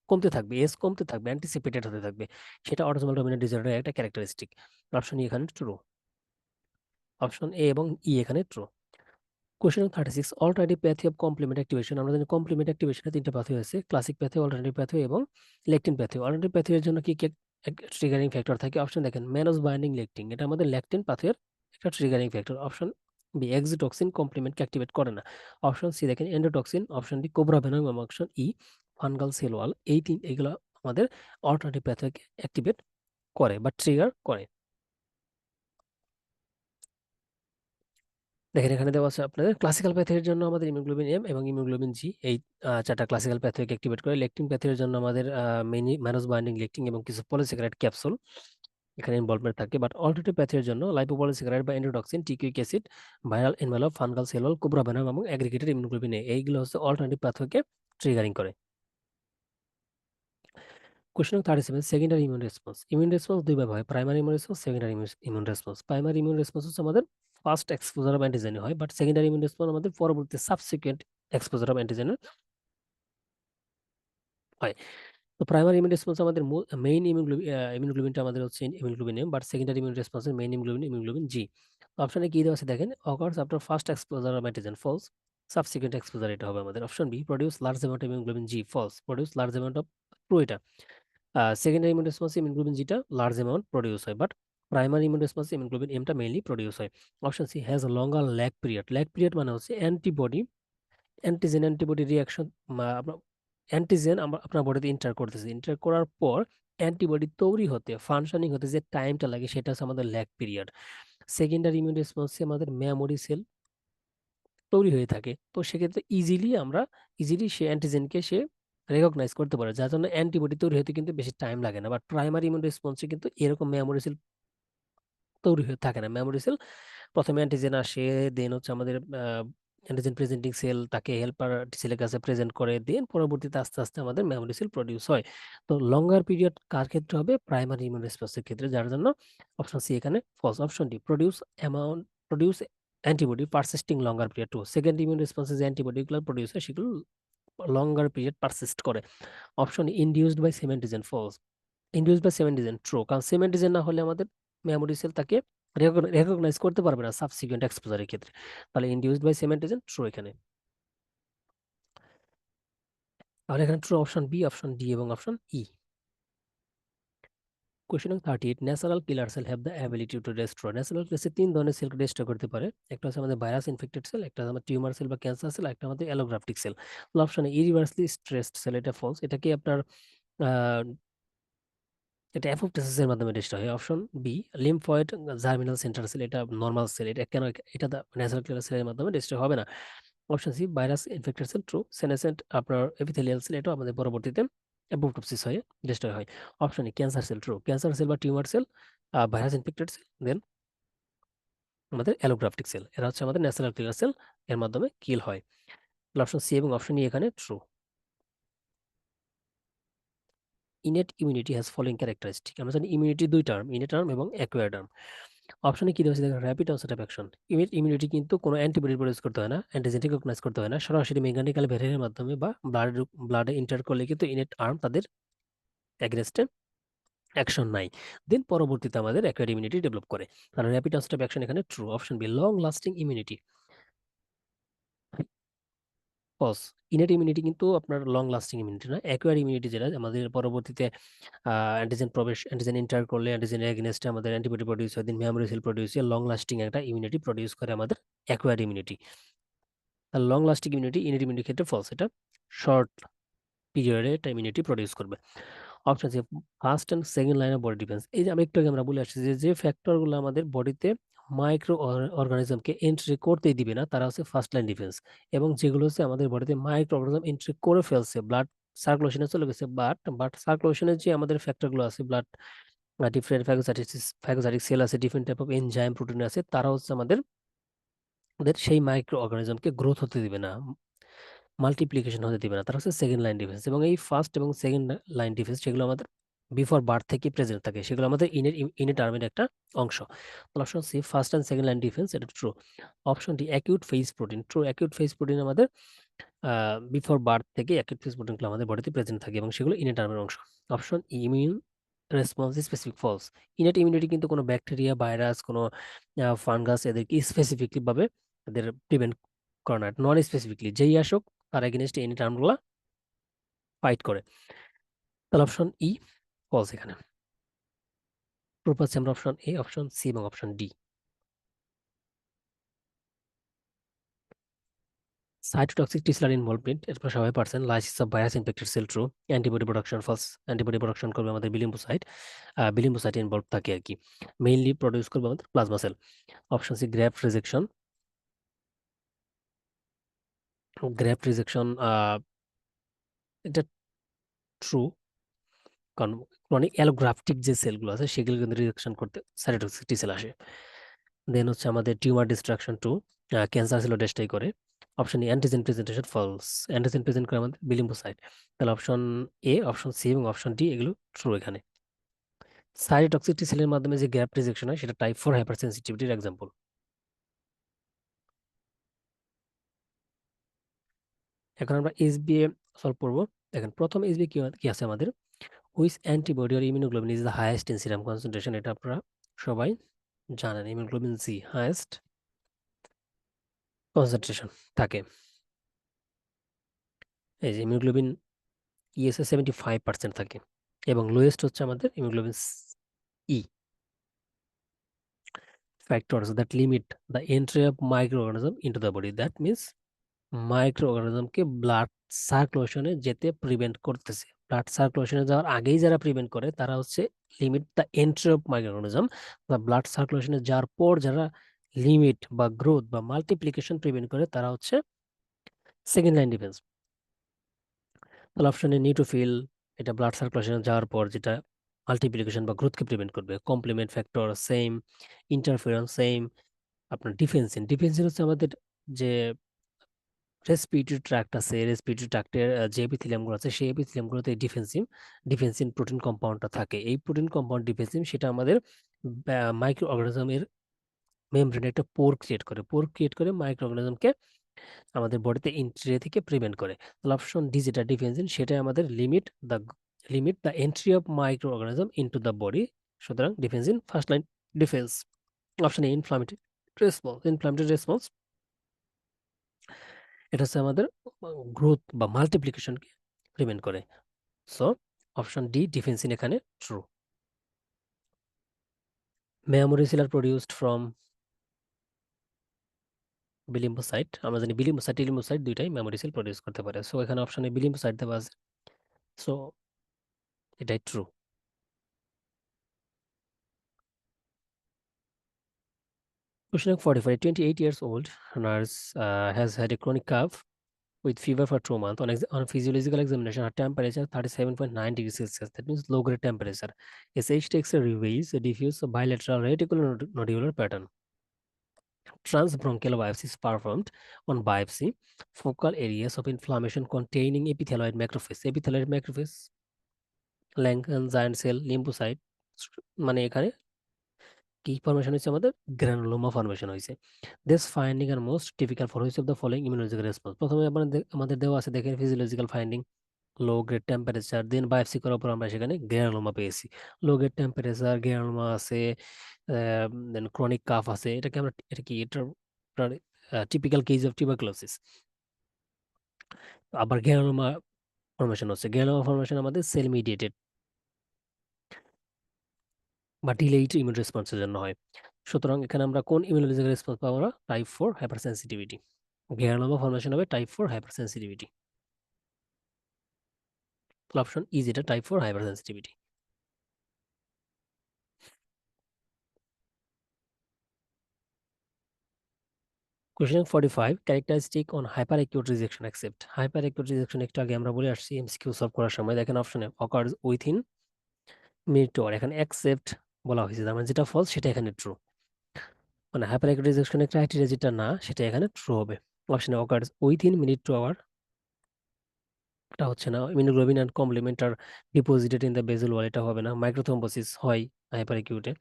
কমতে থাকবে, এজ কমতে থাকবে, অ্যান্টিসিপেটেড হতে থাকবে। সেটা অটোসোমাল ডমিনেন্ট ডিসঅর্ডারের একটা ক্যারেক্টারিস্টিক। অপশন ই এখানে ট্রু। অপশন এ এবং ই এখানে true. Question 36, alternative pathway of complement activation. আমরা জানি কমপ্লিমেন্ট অ্যাক্টিভেশনে তিনটা পাথওয়ে আছে, ক্লাসিক প্যাথওয়ে, অল্টারনেটিভ প্যাথওয়ে এবং লেকটিন প্যাথওয়ে। অল্টারনেটিভ প্যাথওয়ের জন্য কি কি ট্রিগারিং ফ্যাক্টর থাকে? অপশন দেখেন ম্যানোজ বাইন্ডিং লেকটিন, এটা আমাদের ল্যাকটিন পাথওয়ের একটা triggering factor. Option B exotoxin কমপ্লিমেন্টকে অ্যাক্টিভেট করে না। অপশন সি দেখেন endotoxin. Option D cobra venom এবং option E fungal cell wall. এগুলো আমাদের অল্টারনেটিভ প্যাথওয়েকে অ্যাক্টিভেট করে বা ট্রিগার করে। দেখেন এখানে দেওয়া আছে আপনাদের ক্লাসিক্যাল প্যাথের জন্য আমাদের ইমিউগ্লোবিন এম এবং ইমিউগ্লোবিন জি, এই চারটা ক্লাসিক্যাল প্যাথওয়েকে অ্যাক্টিভেট করে। লেকটিন প্যাথের জন্য আমাদের ম্যানোজ বাইন্ডিং লেকটিন এবং কিছু পলিস্যাকারাইড ক্যাপসুল এখানে ইনভলভমেন্ট থাকে। বাট অল্টারনেটিভ প্যাথের জন্য লাইপোপলিস্যাকারাইড বা endotoxin, teichoic acid, viral envelope, fungal cell wall, cobra venom এবং অ্যাগ্রিগেটেড ইমিউগ্লোবিন এ, এইগুলো হচ্ছে অল্টারনেটিভ প্যাথওয়েকে ট্রিগারিং করে। Question 37, secondary immune response. Immune response দুই ভাবে হয়, primary immune response, secondary immune response. Primary immune response হচ্ছে আমাদের ফার্স্ট এক্সপোজার অফ অ্যান্টিজেনে হয়, বাট সেকেন্ডারি ইমিউন রেসপন্স আমাদের পরবর্তী সাবসিকুয়েন্ট এক্সপোজার অফ অ্যান্টিজেনে হয়। তো প্রাইমারি ইমিউন রেসপন্স আমাদের মেইন ইমিউনোগ্লোবিনটা আমাদের হচ্ছে immunoglobulin M, but secondary immune রেসপন্সের মেইন ইমিউনোগ্লোবিন জি। অপশনে কি দেওয়া আছে দেখেন, occurs after first exposure of antigen, false. Subsequent exposure এটা হবে আমাদের। Option B, produce large amount of immunoglobulin G, false. Produce large amount of, true এটা। সেকেন্ডারি ইমিউন রেসপন্সে ইমিউনোগ্লোবিন জিটা লার্জ অ্যামাউন্ট প্রডিউস হয়, বাট প্রাইমারি ইমিউন রেসপন্সে ইমিউনোগ্লোবিন এমটা মেইনলি প্রডিউস হয়। Option C, has longer lag period. Lag period মানে হচ্ছে অ্যান্টিবডি রিয়াকশন, অ্যান্টিজেন আপনার বডিতে ইন্টার করতেছে, ইন্টার করার পর অ্যান্টিবডি তৈরি হতে, ফাংশনিং হতে যে টাইমটা লাগে সেটা হচ্ছে আমাদের ল্যাগ পিরিয়ড। সেকেন্ডারি ইমিউন রেসপন্সে আমাদের মেমোরি সেল তৈরি হয়ে থাকে, তো সেক্ষেত্রে ইজিলি সে অ্যান্টিজেনকে সে রেকগনাইজ করতে পারে, যার জন্য অ্যান্টিবডি তৈরি হতে কিন্তু বেশি টাইম লাগে না। বাট প্রাইমারি ইমিউন রেসপন্সে কিন্তু এরকম মেমোরি সেল তৈরি হয়ে থাকে না। মেমোরি সেল প্রথমে অ্যান্টিজেন আসে, দেন হচ্ছে আমাদের অ্যান্টিজেন প্রেজেন্টিং সেল তাকে হেল্পার সেলের কাছে প্রেজেন্ট করে, দেন পরবর্তীতে আস্তে আস্তে আমাদের মেমোরি সেল প্রডিউস হয়। তো লঙ্গার পিরিয়ড কার ক্ষেত্রে হবে? প্রাইমারি ইমিউন রেসপন্সের ক্ষেত্রে, যার জন্য অপশন সি এখানে false. Option D, produce antibody persisting longer period too. Second immune রেসপন্সে যে অ্যান্টিবডিগুলো প্রডিউস হয় সেগুলো লঙ্গার পিরিয়ড পারসিস্ট করে। Option induced by same antigen, false. Induced by same antigen, true, কারণ সেম অ্যান্টিজেন না হলে আমাদের মেমোরি সেল তাকে রেকগনাইজ করতে পারবে না সাবসিকুয়েন্ট এক্সপোজারের ক্ষেত্রে। তাহলে induced by same antigen, true এখানে। তাহলে এখানে true option B, option D এবং অপশন ই। কোয়েশ্চেন নং 38, natural killer cell have the ability to destroy. Natural killer cell তিন ধরনের সেলকে ডেস্ট্রয় করতে পারে। একটা হচ্ছে আমাদের ভাইরাস ইনফেক্টেড সেল, একটা আমাদের টিউমার সেল বা ক্যান্সার সেল, একটা আমাদের অ্যালোগ্রাফটিক সেল। অপশনে ইরিভার্সলি স্ট্রেসড সেল, এটা ফলস। এটা কি আপনার আহ, এটা অ্যাপোপ্টোসিস এর মাধ্যমে ডিস্ট্রয় হয়। Option B, lymphoid germinal centre cell, এটা নরমাল সেল, এটা কেন, এটা ন্যাচারাল কিলার সেলের মাধ্যমে ডিস্ট্রয় হবে না। Option C, virus infected cell, true. Senescent আপনার এপিথেলিয়াল সেল, এটা আমাদের পরবর্তীতে অ্যাপোপ্টোসিস হয়ে ডিস্ট্রয় হয়। Option E, cancer cell, true. Cancer cell বা tumour cell, virus infected cell, then আমাদের অ্যালোগ্রাফটিক সেল, এরা হচ্ছে আমাদের ন্যাচারাল কিলার সেল, এর মাধ্যমে কিল হয়। অপশন সি এবং অপশন ই এখানে true. Innate immunity has following characteristic. আমরা জানি ইমিউনিটি দুই টার্ম, ইনেট টার্ম এবং অ্যাকোয়ার্ড টার্ম। অপশনে কি দেওয়া আছে দেখেন, rapid onset of action. Immunity কিন্তু কোনো অ্যান্টিবডি প্রডিউস করতে হয় না, অ্যান্টিজেন রিকগনাইজ করতে হয় না, সরাসরি মেকানিক্যাল ভ্যারিয়েন্টের মাধ্যমে বা ব্লাডে ইন্টার করলে কিন্তু ইনেট আর্ম তাদের অ্যাগেনস্টে অ্যাকশন নাই, দেন পরবর্তীতে আমাদের অ্যাকোয়ার্ড ইমিউনিটি ডেভেলপ করে। তাহলে র্যাপিড অনসেট অফ অ্যাকশন এখানে true. Option B, long lasting immunity, false. Innate immunity কিন্তু আপনার লং লাস্টিং ইমিউনিটি না, অ্যাকোয়ার্ড ইমিউনিটি যেটা আমাদের পরবর্তীতে অ্যান্টিজেন ইন্টার করলে অ্যান্টিজেনের এগেনস্টে আমাদের অ্যান্টিবডি প্রডিউস হয়, দেন মেমোরি সেল প্রডিউস হয়, লং লাস্টিং একটা ইমিউনিটি প্রডিউস করে আমাদের অ্যাকোয়ার্ড ইমিউনিটি। আর লং লাস্টিং ইমিউনিটি ইনেট ইমিউনিটির ক্ষেত্রে ফলস, এটা শর্ট পিরিয়ডে এটা ইমিউনিটি প্রডিউস করবে। Option C, first and second line of body defence. এই যে আমি একটু আগে আমরা বলে আসছি যে যে ফ্যাক্টরগুলো আমাদের বডিতে মাইক্রো অর্গানিজমকে এন্ট্রি করতেই দিবে না তারা হচ্ছে ফার্স্ট লাইন ডিফেন্স, এবং যেগুলো হচ্ছে আমাদের বডিতে মাইক্রো অর্গানিজম এন্ট্রি করে ফেলছে, ব্লাড সার্কুলেশনে চলে গেছে, বাট সার্কুলেশনের যে আমাদের ফ্যাক্টরগুলো আছে, ব্লাড ডিফারেন্ট ফ্যাগোসাইটিক সেল আছে, different type of enzyme protein আছে, তারা হচ্ছে আমাদের ওদের সেই মাইক্রো অর্গানিজমকে গ্রোথ হতে দিবে না, মাল্টিপ্লিকেশন হতে দিবে না, তারা হচ্ছে সেকেন্ড লাইন ডিফেন্স। এবং এই ফার্স্ট এবং সেকেন্ড লাইন ডিফেন্স যেগুলো আমাদের বিফোর বার্থ থেকে প্রেজেন্ট থাকে, সেগুলো আমাদের ইনেট আর্মির একটা অংশ। Option C, first and second line defence, এটা ট্রু। Option D, acute phase protein, true. Acute phase protein আমাদের বিফোর বার্থ থেকে অ্যাকিউট ফেজ প্রোটিনগুলো আমাদের বডিতে প্রেজেন্ট থাকে এবং সেগুলো ইনেট আর্মির অংশ। Option immune response specific, false. Innate immunity কিন্তু কোনো ব্যাকটেরিয়া, ভাইরাস, কোনো ফাঙ্গাস এদেরকে স্পেসিফিকলি ভাবে এদের প্রিভেন্ট করে না, নন স্পেসিফিকলি যেই আসুক তার এগেনস্টে এনি টার্মগুলো ফাইট করে। তাহলে অপশন ই ফলস এখানে। প্রুফ পাচ্ছি আমরা অপশন এ, অপশন সি এবং অপশন ডি। সাইটোটক্সিক টিসেলার ইনভলভমেন্ট, এরপর সবাই পারছেন। Lysis of virus infected cell, true. Antibody production, false. Antibody production করবে আমাদের বিলিম্বোসাইট ইনভলভ থাকে আর কি, মেইনলি প্রডিউস করবে আমাদের plasma cell. Option C, graft rejection, graft rejection এটা ট্রু, কারণ ক্রনিক অ্যালোগ্রাফটিক যে সেলগুলো আছে সেগুলো কিন্তু রিজেকশন করতে সাইটোটক্সিক টি সেল আসে। দেন হচ্ছে আমাদের টিউমার ডিস্ট্রাকশন টু, ক্যান্সার সেলও ডেস্ট্রয় করে। Option A antigen presentation false, antigen present করে আমাদের বিলিম্বোসাইট। তাহলে অপশন এ, অপশন সি এবং অপশন ডি এগুলো ট্রু এখানে। সাইটোটক্সিক টি সেলের মাধ্যমে যে গ্যাপ রিজেকশন হয় সেটা টাইপ 4 হাইপার সেন্সিটিভিটির এক্সাম্পল। এখন আমরা এসবিএ সলভ করবো। দেখেন প্রথম এসবিএ কি আছে আমাদের, which antibody or immunoglobulin is the highest in serum concentration. এটা আপনারা সবাই জানেন, ইমিউনোগ্লোবিন সি হাইয়েস্ট কনসেন্ট্রেশন থাকে। এই যে ইমিউনোগ্লোবিন ইএসএ 75% থাকে এবং লোয়েস্ট হচ্ছে আমাদের immunoglobulin E. Factors that limit the entry of microorganism into the body, that means মাইক্রোঅর্গানিজমকে ব্লাড সার্কুলেশনে যেতে প্রিভেন্ট করতেছে। ব্লাড সার্কুলেশনে যাওয়ার আগেই যারা প্রিভেন্ট করে তারা হচ্ছে limit the entry of microorganism, বা ব্লাড সার্কুলেশনে যাওয়ার পর যারা লিমিট বা গ্রোথ বা মাল্টিপ্লিকেশন প্রিভেন্ট করে তারা হচ্ছে সেকেন্ড লাইন ডিফেন্স। তাহলে অপশনে নিউট্রোফিল, এটা ব্লাড সার্কুলেশনে যাওয়ার পর যেটা মাল্টিপ্লিকেশন বা গ্রোথকে প্রিভেন্ট করবে। Complement factor same, interferon same. আপনার ডিফেন্সিন, ডিফেন্সিন হচ্ছে আমাদের যে রেসপিরেটরি ট্র্যাক্ট আছে, রেসপিরেটরি ট্র্যাক্টের যে এপিথেলিয়ামগুলো আছে সেই এপিথেলিয়ামগুলোতে ডিফেন্সিভ ডিফেন্সিন প্রোটিন কম্পাউন্ডটা থাকে। এই প্রোটিন কম্পাউন্ড ডিফেন্সিভ সেটা আমাদের মাইক্রো অর্গানিজমের মেমব্রেনে একটা পোর ক্রিয়েট করে, পোর ক্রিয়েট করে মাইক্রো অর্গানিজমকে আমাদের বডিতে এন্ট্রি থেকে প্রিভেন্ট করে। তাহলে অপশন ডি যেটা ডিফেন্সিন সেটা আমাদের limit the entry of micro organism into the body. সুতরাং defensin first line defence. Option A inflammatory response, inflammatory response এটা হচ্ছে আমাদের গ্রোথ বা মাল্টিপ্লিকেশনকে প্রিভেন্ট করে। সো অপশন ডি ডিফেন্সিন এখানে true. Memory cell are produced from B lymphocyte. আমরা জানি বিলিম্বোসাইট টিলিম্বোসাইট দুইটাই মেমোরি সেল প্রডিউস করতে পারে। সো এখানে অপশনে বিলিম্বোসাইট দেওয়া আছে, সো এটাই true. Question 45. A 28 years old nurse has had a chronic cough with fever for 2 months. On physiological examination, her temperature 37.9 degrees Celsius. That means low grade temperature. SH takes a reveals a diffuse bilateral reticular nodular pattern. Transbronchial biopsy is performed. On biopsy, focal areas of inflammation containing epithelioid macrophage. Epithelioid macrophage, Langhans giant cell, lymphocyte, মানে এখানে কি ফরমেশন হয়েছে আমাদের গ্রানুলোমা ফরমেশন হয়েছে। This finding are most typical for which of the following immunological response. প্রথমে আমাদের দেওয়া আছে দেখেন physiological finding low grade temperature, then biopsy করার পর আমরা সেখানে গ্রানুলোমা পেয়েছি। লো গ্রেড টেম্পারেচার, গ্রানুলোমা আছে, দেন ক্রনিক কাফ আছে। এটাকে আমরা এটা কি এটা টিপিক্যাল কেস অফ টিউবারকুলোসিস। আবার গ্রানুলোমা ফরমেশন হচ্ছে, গ্রানুলোমা ফরমেশন আমাদের সেল মিডিয়েটেড বা ডিলেইড ইমিউন রেসপন্সের জন্য হয়। সুতরাং এখানে আমরা কোন ইমিউনোলজিক্যাল রেসপন্স পাবো? আমরা type 4 hyper sensitivity. Granuloma formation হবে টাইপ 4 হাইপার সেন্সিটিভিটি। তাহলে অপশন ই যেটা type 4 hyper sensitivity. Question 45, characteristic on hyper acute rejection accept. Hyper acute rejection একটু আগে আমরা বলে আসছি এমসিকিউ সলভ করার সময়। দেখেন অপশনে occurs within minute to hour, এখানে অ্যাকসেপ্ট বলা হয়েছে, তার মানে যেটা ফলস সেটা এখানে ট্রু। মানে হাইপার অ্যাকিউট রিজেকশনের ক্রাইটেরিয়া যেটা না সেটা এখানে ট্রু হবে। অপশনে occurs within minute to hour এটা হচ্ছে না। Immunoglobulin and complement are deposited in the basal wall, এটা হবে না। মাইক্রোথ্রম্বোসিস হয় হাইপার অ্যাকিউটে,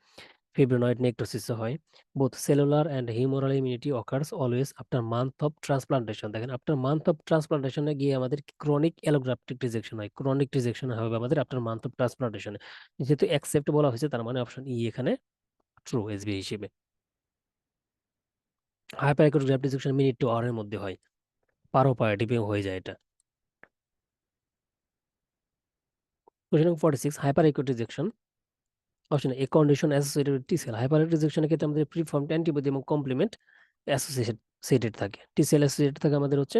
ফিব্রিনয়েড নেক্রোসিস হয়। Both cellular and humoral immunity occurs always after month of transplantation. দেখেন আফটার মান্থ অফ ট্রান্সপ্লান্টেশনে গিয়ে আমাদের ক্রনিক অ্যালোগ্রাফটিক রিজেকশন হয়, ক্রনিক রিজেকশন হবে আমাদের আফটার মান্থ অফ ট্রান্সপ্লান্টেশনে। যেহেতু অ্যাকসেপ্ট বলা হয়েছে তার মানে অপশন ই এখানে ট্রু এসবি হিসেবে। Hyper acute graft rejection minute to আওয়ারের মধ্যে হয়, পারোপারেটিভে হয়ে যায় এটা। Question 46, hyper acute rejection. Option A condition associated with T cell. Hyper acute রিজেকশনের ক্ষেত্রে আমাদের প্রিফর্মড অ্যান্টিবডি এবং কমপ্লিমেন্ট অ্যাসোসিয়েটেড থাকে। টি সেল অ্যাসোসিয়েটেড থাকে আমাদের হচ্ছে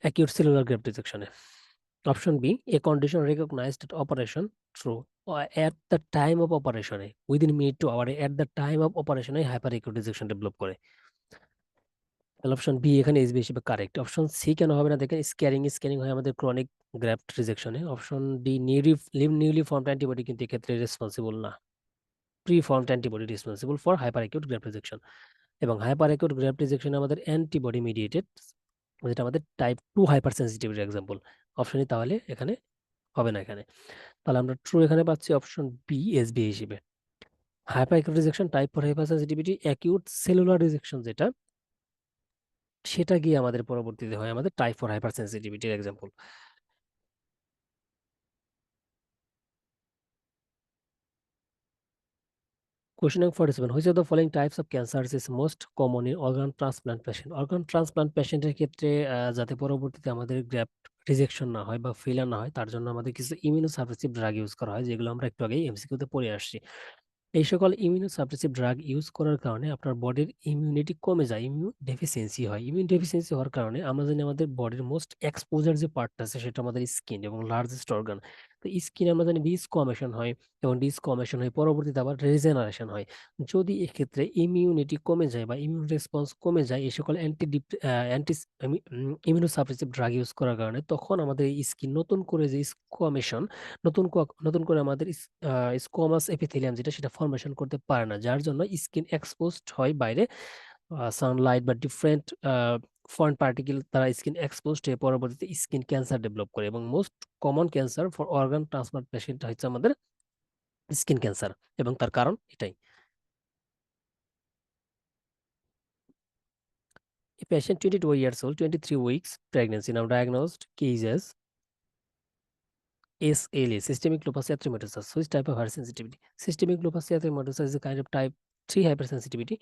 acute cellular graft rejection. Option B, a condition recognized at operation, true. Or at the time of operation, within minute to hour, at the time of operation, hyperacute rejection develop করে। তাহলে অপশন বি এখানে এসবি হিসেবে কারেক্ট। অপশন সি কেন হবে না দেখেন, স্ক্যারিং স্ক্যানিং হয় আমাদের ক্রনিক গ্রাফট রিজেকশনে। Option D newly formed antibody কিন্তু এক্ষেত্রে রেসপন্সিবল না। প্রি formed antibody responsible for hyper acute graft rejection, এবং হাইপার অ্যাকিউট গ্রাফট রিজেকশন আমাদের অ্যান্টিবডি মিডিয়েটেড, যেটা আমাদের টাইপ 2 হাইপার সেন্সিটিভিটির এক্সাম্পল। অপশনই তাহলে এখানে হবে না এখানে। তাহলে আমরা ট্রু এখানে পাচ্ছি অপশন বি এসবি হিসেবে। Hyper acute rejection type 4 hyper sensitivity acute cellular rejection যেটা, সেটা গিয়ে আমাদের পরবর্তীতে হয় আমাদের টাইপ 4 হাইপার সেন্সিটিভিটির example. Question number 47. Which of the following types of cancers is most common in organ transplant patient? Organ transplant পেশেন্টের ক্ষেত্রে যাতে পরবর্তীতে আমাদের গ্রাফট রিজেকশন না হয় বা ফেইলিউর না হয়, তার জন্য আমাদের কিছু ইমিউনোসাপ্রেসিভ ড্রাগ ইউজ করা হয়, যেগুলো আমরা একটু আগেই এমসিকিউতে পড়ে আসছি। এই সকল ইমিউনোসাপ্রেসিভ ড্রাগ ইউজ করার কারণে আপনার বডির ইমিউনিটি কমে যায়, ইমিউন ডেফিসিয়েন্সি হয়। ইমিউন ডেফিসিয়েন্সি হওয়ার কারণে আমরা জানি আমাদের বডির মোস্ট এক্সপোজার যে পার্টটা আছে সেটা আমাদের স্কিন এবং লার্জেস্ট অর্গান। তো স্কিনে আমরা জানি ডিসকমেশন হয়, এবং ডিসকমেশন হয়ে পরবর্তীতে আবার রিজেনারেশন হয়। যদি এক্ষেত্রে ইমিউনিটি কমে যায় বা ইমিউন রেসপন্স কমে যায় এই সকল অ্যান্টি ইমিউনোসাপ্রেসিভ ড্রাগ ইউজ করার কারণে, তখন আমাদের এই স্কিন নতুন করে যে স্কোয়ামেশন, নতুন করে আমাদের স্কোয়ামাস এপিথেলিয়াম যেটা, সেটা ফর্মেশন করতে পারে না, যার জন্য স্কিন এক্সপোজড হয় বাইরে। সানলাইট বা ডিফারেন্ট ফরেন পার্টিকেল দ্বারা স্কিন এক্সপোজড হয়ে পরবর্তীতে স্কিন ক্যান্সার ডেভেলপ করে, এবং most common cancer for organ transplant patient হচ্ছে আমাদের স্কিন ক্যান্সার, এবং তার কারণ এটাই। A patient 22 years old, 23 weeks pregnancy, now diagnosed case as SLA, systemic lupus erythematosus. Which type of hypersensitivity? Systemic lupus erythematosus is a kind of type 3 hypersensitivity.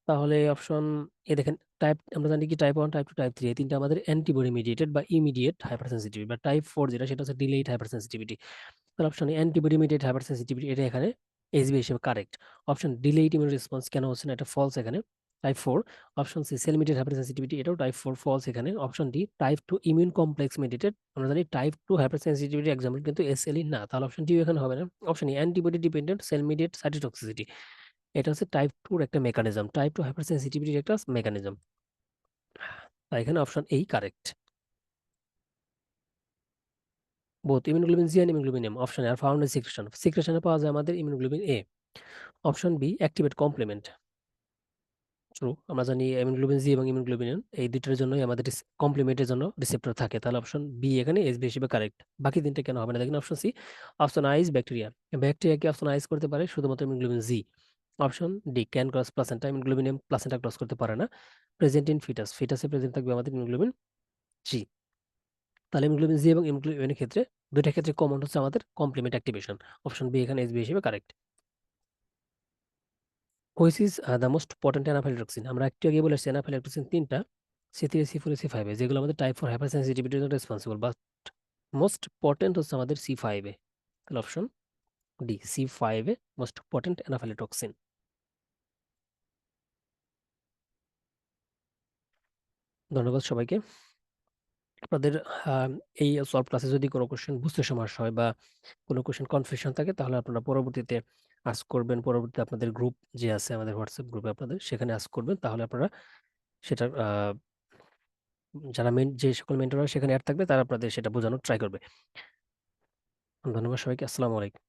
তাহলে অপশন এ দেখেন, টাইপ আমরা জানি কি টাইপ 1, টাইপ 2, টাইপ 3, এই তিনটা আমাদের অ্যান্টিবডি মিডিয়েটেড বা ইমিডিয়েট হাইপারসেন্সিটিভিটি, বা টাইপ 4 যেটা, সেটা হচ্ছে ডিলেইড হাইপারসেন্সিটিভিটি। তাহলে অপশন অ্যান্টিবডি মিডিয়েটেড হাইপারসেন্সিটিভিটি, এটা এখানে এসবি হিসেবে correct. Option delayed immune response কেন হচ্ছে না, এটা ফলস এখানে, type 4। Option C cell mediated hypersensitivity, এটাও টাইপ 4, ফলস এখানে। Option D type 2 immune complex mediated, আমরা জানি টাইপ 2 হাইপারসেন্সিটিভিটি এক্সাম্পল কিন্তু এসএলই না, তাহলে অপশন ডি এখানে হবে না। Option E antibody dependent sell mediate সাইটোটক্সিসিটি, এটা হচ্ছে টাইপ 2 এর একটা মেকানিজম, টাইপ 2 হাইপারসেন্সিটিভিটির একটা মেকানিজম। তাই এখানে option E correct. Both immunoglobulin G and immunoglobulin M option are found in secretion, সিক্রেশনে পাওয়া যায় আমাদের immunoglobulin A. Option B activate complement, true. আমরা জানি ইমিউনোগ্লোবিন জি এবং ইমিউনোগ্লোবিন এন এই দুইটার জন্যই আমাদের কমপ্লিমেন্টের জন্য রিসেপ্টর থাকে, তাহলে অপশন বি এখানে এসবি হিসেবে কারেক্ট। বাকি তিনটা কেন হবে না দেখেন, অপশন সি অপশনাইজ ব্যাকটেরিয়া, ব্যাকটেরিয়াকে অপশনাইজ করতে পারে শুধুমাত্র immunoglobin G. Option D can cross placenta, immunoglobin M placenta cross করতে পারে না। প্রেজেন্ট ইন ফিটাস, ফিটাসে প্রেজেন্ট থাকবে আমাদের ইমিউনোগ্লোবিন জি। তাহলে ইমিউনোগ্লোবিন জি এবং ইমিউনোগ্লোবিন এর ক্ষেত্রে দুইটা ক্ষেত্রে কমন হচ্ছে আমাদের কমপ্লিমেন্ট অ্যাক্টিভেশন। অপশন বি এখানে এসবি হিসেবে correct. Which is the most potent anaphylatoxin, আমরা একটু আগে বলেছি অ্যানাফাইলটক্সিন তিনটা, সি3, সি4, সি5, যেগুলো আমাদের টাইপ 4 হাইপার সেন্সিটিভিটির জন্য রেসপন্সিবল, বাট মোস্ট পটেন্ট হচ্ছে আমাদের সি5 এ। তাহলে অপশন ডি সি5 এ মোস্ট পটেন্ট অ্যানাফাইলটক্সিন। ধন্যবাদ সবাইকে। আপনাদের এই সলভ ক্লাসে যদি কোনো কোশ্চেন বুঝতে সমস্যা হয় বা কোনো কোশ্চেন কনফিউশন থাকে, তাহলে আপনারা পরবর্তীতে আস্ক করবেন। পরবর্তীতে আপনাদের গ্রুপ যে আছে আমাদের হোয়াটসঅ্যাপ গ্রুপে, আপনাদের সেখানে আস্ক করবেন, তাহলে আপনারা সেটা যারা যে সকল মেন্টররা সেখানে অ্যাড থাকবে, তারা আপনাদের সেটা বোঝানোর ট্রাই করবে। ধন্যবাদ সবাইকে। আসসালামু আলাইকুম।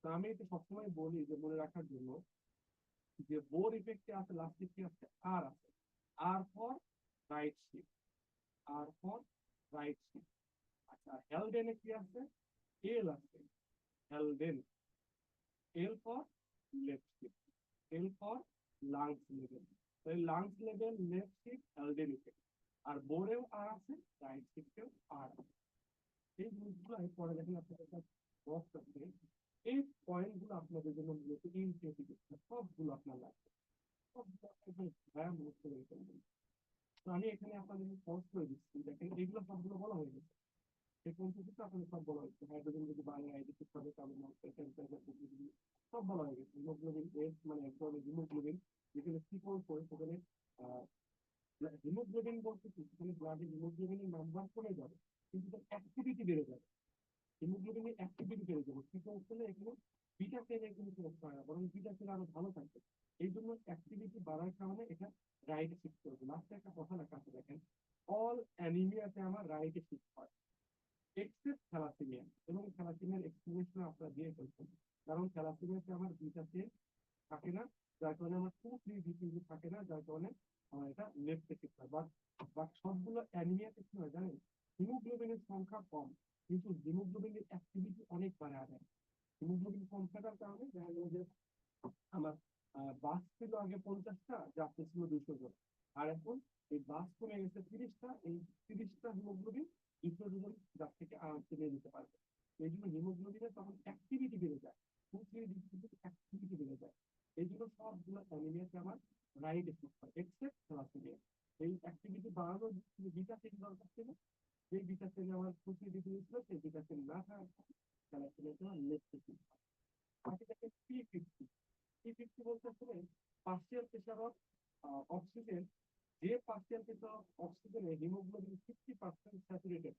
তো আমি এটা সবসময় বলি যে মনে রাখার জন্য যে বোর ইফেক্টে আছে লাস্টে কি আছে আর আছে, R for right shift, R for right shift. আচ্ছা হেলডেনে কি আছে, এল আছে, Haldane, L for left shift, L for lungs level. তাই lungs level left shift Haldane effect. আর বোরেও আর আছে, রাইট শিফটেও আর আছে। এই জিনিসগুলো আমি পরে দেখেন আপনাদের কাছে বক্স আছে, এই পয়েন্টগুলো আপনাদের জন্য মূলত ইনক্রেডিবল, সবগুলো আপনার লাগবে, সবগুলো আপনাদের ভয়ানক মুহূর্ত হয়ে ফেলবেন। তো আমি এখানে আপনাদের পজ করে দিচ্ছি, দেখেন এগুলো সবগুলো বলা হয়ে গেছে। এই পঞ্চাশটা আপনাদের সব বলা হয়েছে, হাইড্রোজেন যদি বাড়ে আইডিসিক হবে কার্বন মনোক্সাইড সব বলা হয়ে গেছে। হিমোগ্লোবিন এস মানে এক ধরনের হিমোগ্লোবিন, যেখানে সিকল করে সেখানে হিমোগ্লোবিন বলতে কি, সেখানে ব্লাডে হিমোগ্লোবিনের নাম্বার কমে যাবে কিন্তু তার অ্যাক্টিভিটি বেড়ে যাবে। হিমোগ্লোবিনের অ্যাক্টিভিটি বেড়ে যাবে, সিকল হলে এখানে বিটা সেলের কিন্তু সমস্যা হয় না, বরং বিটা সেল আরো ভালো থাকবে। এই জন্য অ্যাক্টিভিটি বাড়ার কারণে এটা রাইটে শিফট করবে। লাস্টে একটা কথা লেখা আছে দেখেন, অল অ্যানিমিয়াতে আমার রাইটে শিফট হয় এক্সেপ্ট থ্যালাসেমিয়া। এবং থ্যালাসেমিয়ার এক্সপ্লেনেশন আপনারা দিয়ে ফেলছেন, কারণ থ্যালাসেমিয়াতে আমার বিটা সেল থাকে না, যার কারণে আমার 2,3 থাকে না, যার কারণে আমার এটা লেফট থেকে হয়। বাট সবগুলো অ্যানিমিয়াতে কি হয় জানেন, হিমোগ্লোবিনের সংখ্যা কম কিন্তু হিমোগ্লোবিনের অ্যাক্টিভিটি অনেক বাড়া যায়। হিমোগ্লোবিন কম থাকার কারণে দেখা গেল যে আমার বাস ছিল আগে 50টা, যাত্রী ছিল 200 জন। আর এখন এই বাস কমে গেছে 30টা, এই 30টা হিমোগ্লোবিন 200 জন যাত্রীকে আরামসে নিয়ে যেতে পারবে। এই জন্য হিমোগ্লোবিনের তখন অ্যাক্টিভিটি বেড়ে যায়, অ্যাক্টিভিটি বেড়ে যায়। এই জন্য সবগুলো অ্যানিমিয়াতে আমার রাইট এফেক্ট হয় এক্সেপ্ট থ্যালাসেমিয়া। এই অ্যাক্টিভিটি বাড়ানোর যে বিটা সেল দরকার ছিল, সেই বিটা সেল আমার ফুসিলিটি ছিল, সেই বিটা সেল না থাকার থ্যালাসেমিয়াতে আমার লেফট এফেক্ট হয়। বাকি থাকে P50। P50 বলতে আসলে পার্সিয়াল প্রেসার অফ অক্সিজেন, যে পার্সিয়াল প্রেসার অফ অক্সিজেনে হিমোগ্লোবিন 50% স্যাচুরেটেড।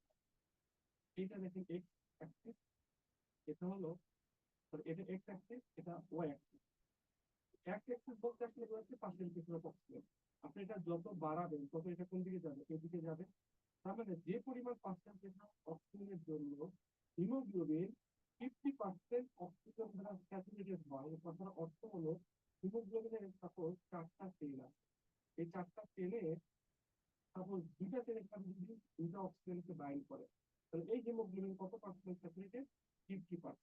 এইটা দেখেন এক্স অ্যাক্সিস, এটা হলো এটা এক্স অ্যাক্সিস, এটা ওয়াই অ্যাক্সিস। এক্স অ্যাক্সিস বলতে আসলে রয়েছে পার্সিয়াল প্রেসার অফ অক্সিজেন। আপনি এটা যত বাড়াবেন তত এটা কোন দিকে যাবে, এদিকে যাবে। তার মানে যে পরিমাণ পার্সেন্ট অক্সিজেনের জন্য হিমোগ্লোবিন 50% অক্সিজেন দ্বারা স্যাচুরেটেড হয়, এর কথার অর্থ হলো হিমোগ্লোবিনের সাপোজ 4টা চেইন আছে, এই 4টা চেনে সাপোজ 2টা চেনের সাথে যদি 2টা অক্সিজেনকে বাইন্ড করে, তাহলে এই হিমোগ্লোবিন কত পার্সেন্ট স্যাচুরেটেড, 50%।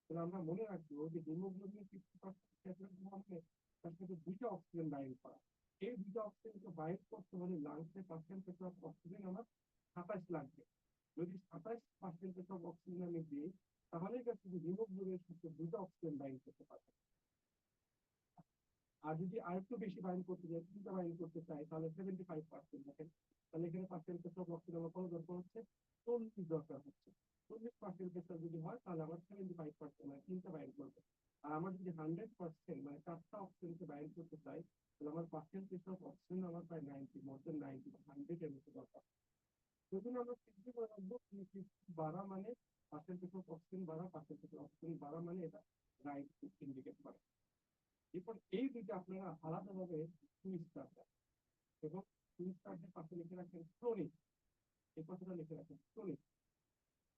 তাহলে আমরা মনে রাখবো যে হিমোগ্লোবিন 50% স্যাচুরেটেড হবে, তার সাথে 2টা অক্সিজেন বাইন্ড করা। এই 2টা অক্সিজেনকে বাইন্ড করতে হলে লাংসে পার্সেন্টেজ অফ অক্সিজেন আমার 27 লাগবে। যদি 27% অফ অক্সিজেন আমি দিই, তাহলে শুধু হিমোগ্লোবিনের সাথে 2টা অক্সিজেন বাইন্ড করতে পারবে। আর যদি আরেকটু বেশি বাইন্ড করতে চাই, 3টা বাইন্ড করতে চাই, তাহলে 75% দেখেন। তাহলে এখানে পার্সেন্টেজ অফ অক্সিজেন আমার কত দরকার হচ্ছে, 40 দরকার হচ্ছে। 40% যদি হয় তাহলে আমার 75% মানে 3টা বাইন্ড করবে। আর আমার যদি 100% মানে 4টা অক্সিজেনকে বাইন্ড করতে চাই, তাহলে আমার পার্সেন্টেজ অফ অক্সিজেন আমার প্রায় 90, মোর দেন 90, 100 এর মতো দরকার। সেজন্য আমরা 50 করে রাখবো, 50 বাড়া মানে পার্সেন্টেজ অফ অক্সিজেন বাড়া, পার্সেন্টেজ অফ অক্সিজেন বাড়া মানে এটা রাইট ইন্ডিকেট করে। এরপর এই দুইটা আপনারা আলাদাভাবে টুইস্ট রাখবেন, এবং টুইস্ট রাখতে পাশে লিখে রাখেন ক্রনিক। এই কথাটা লিখে রাখেন ক্রনিক।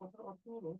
কথার অর্থ হলো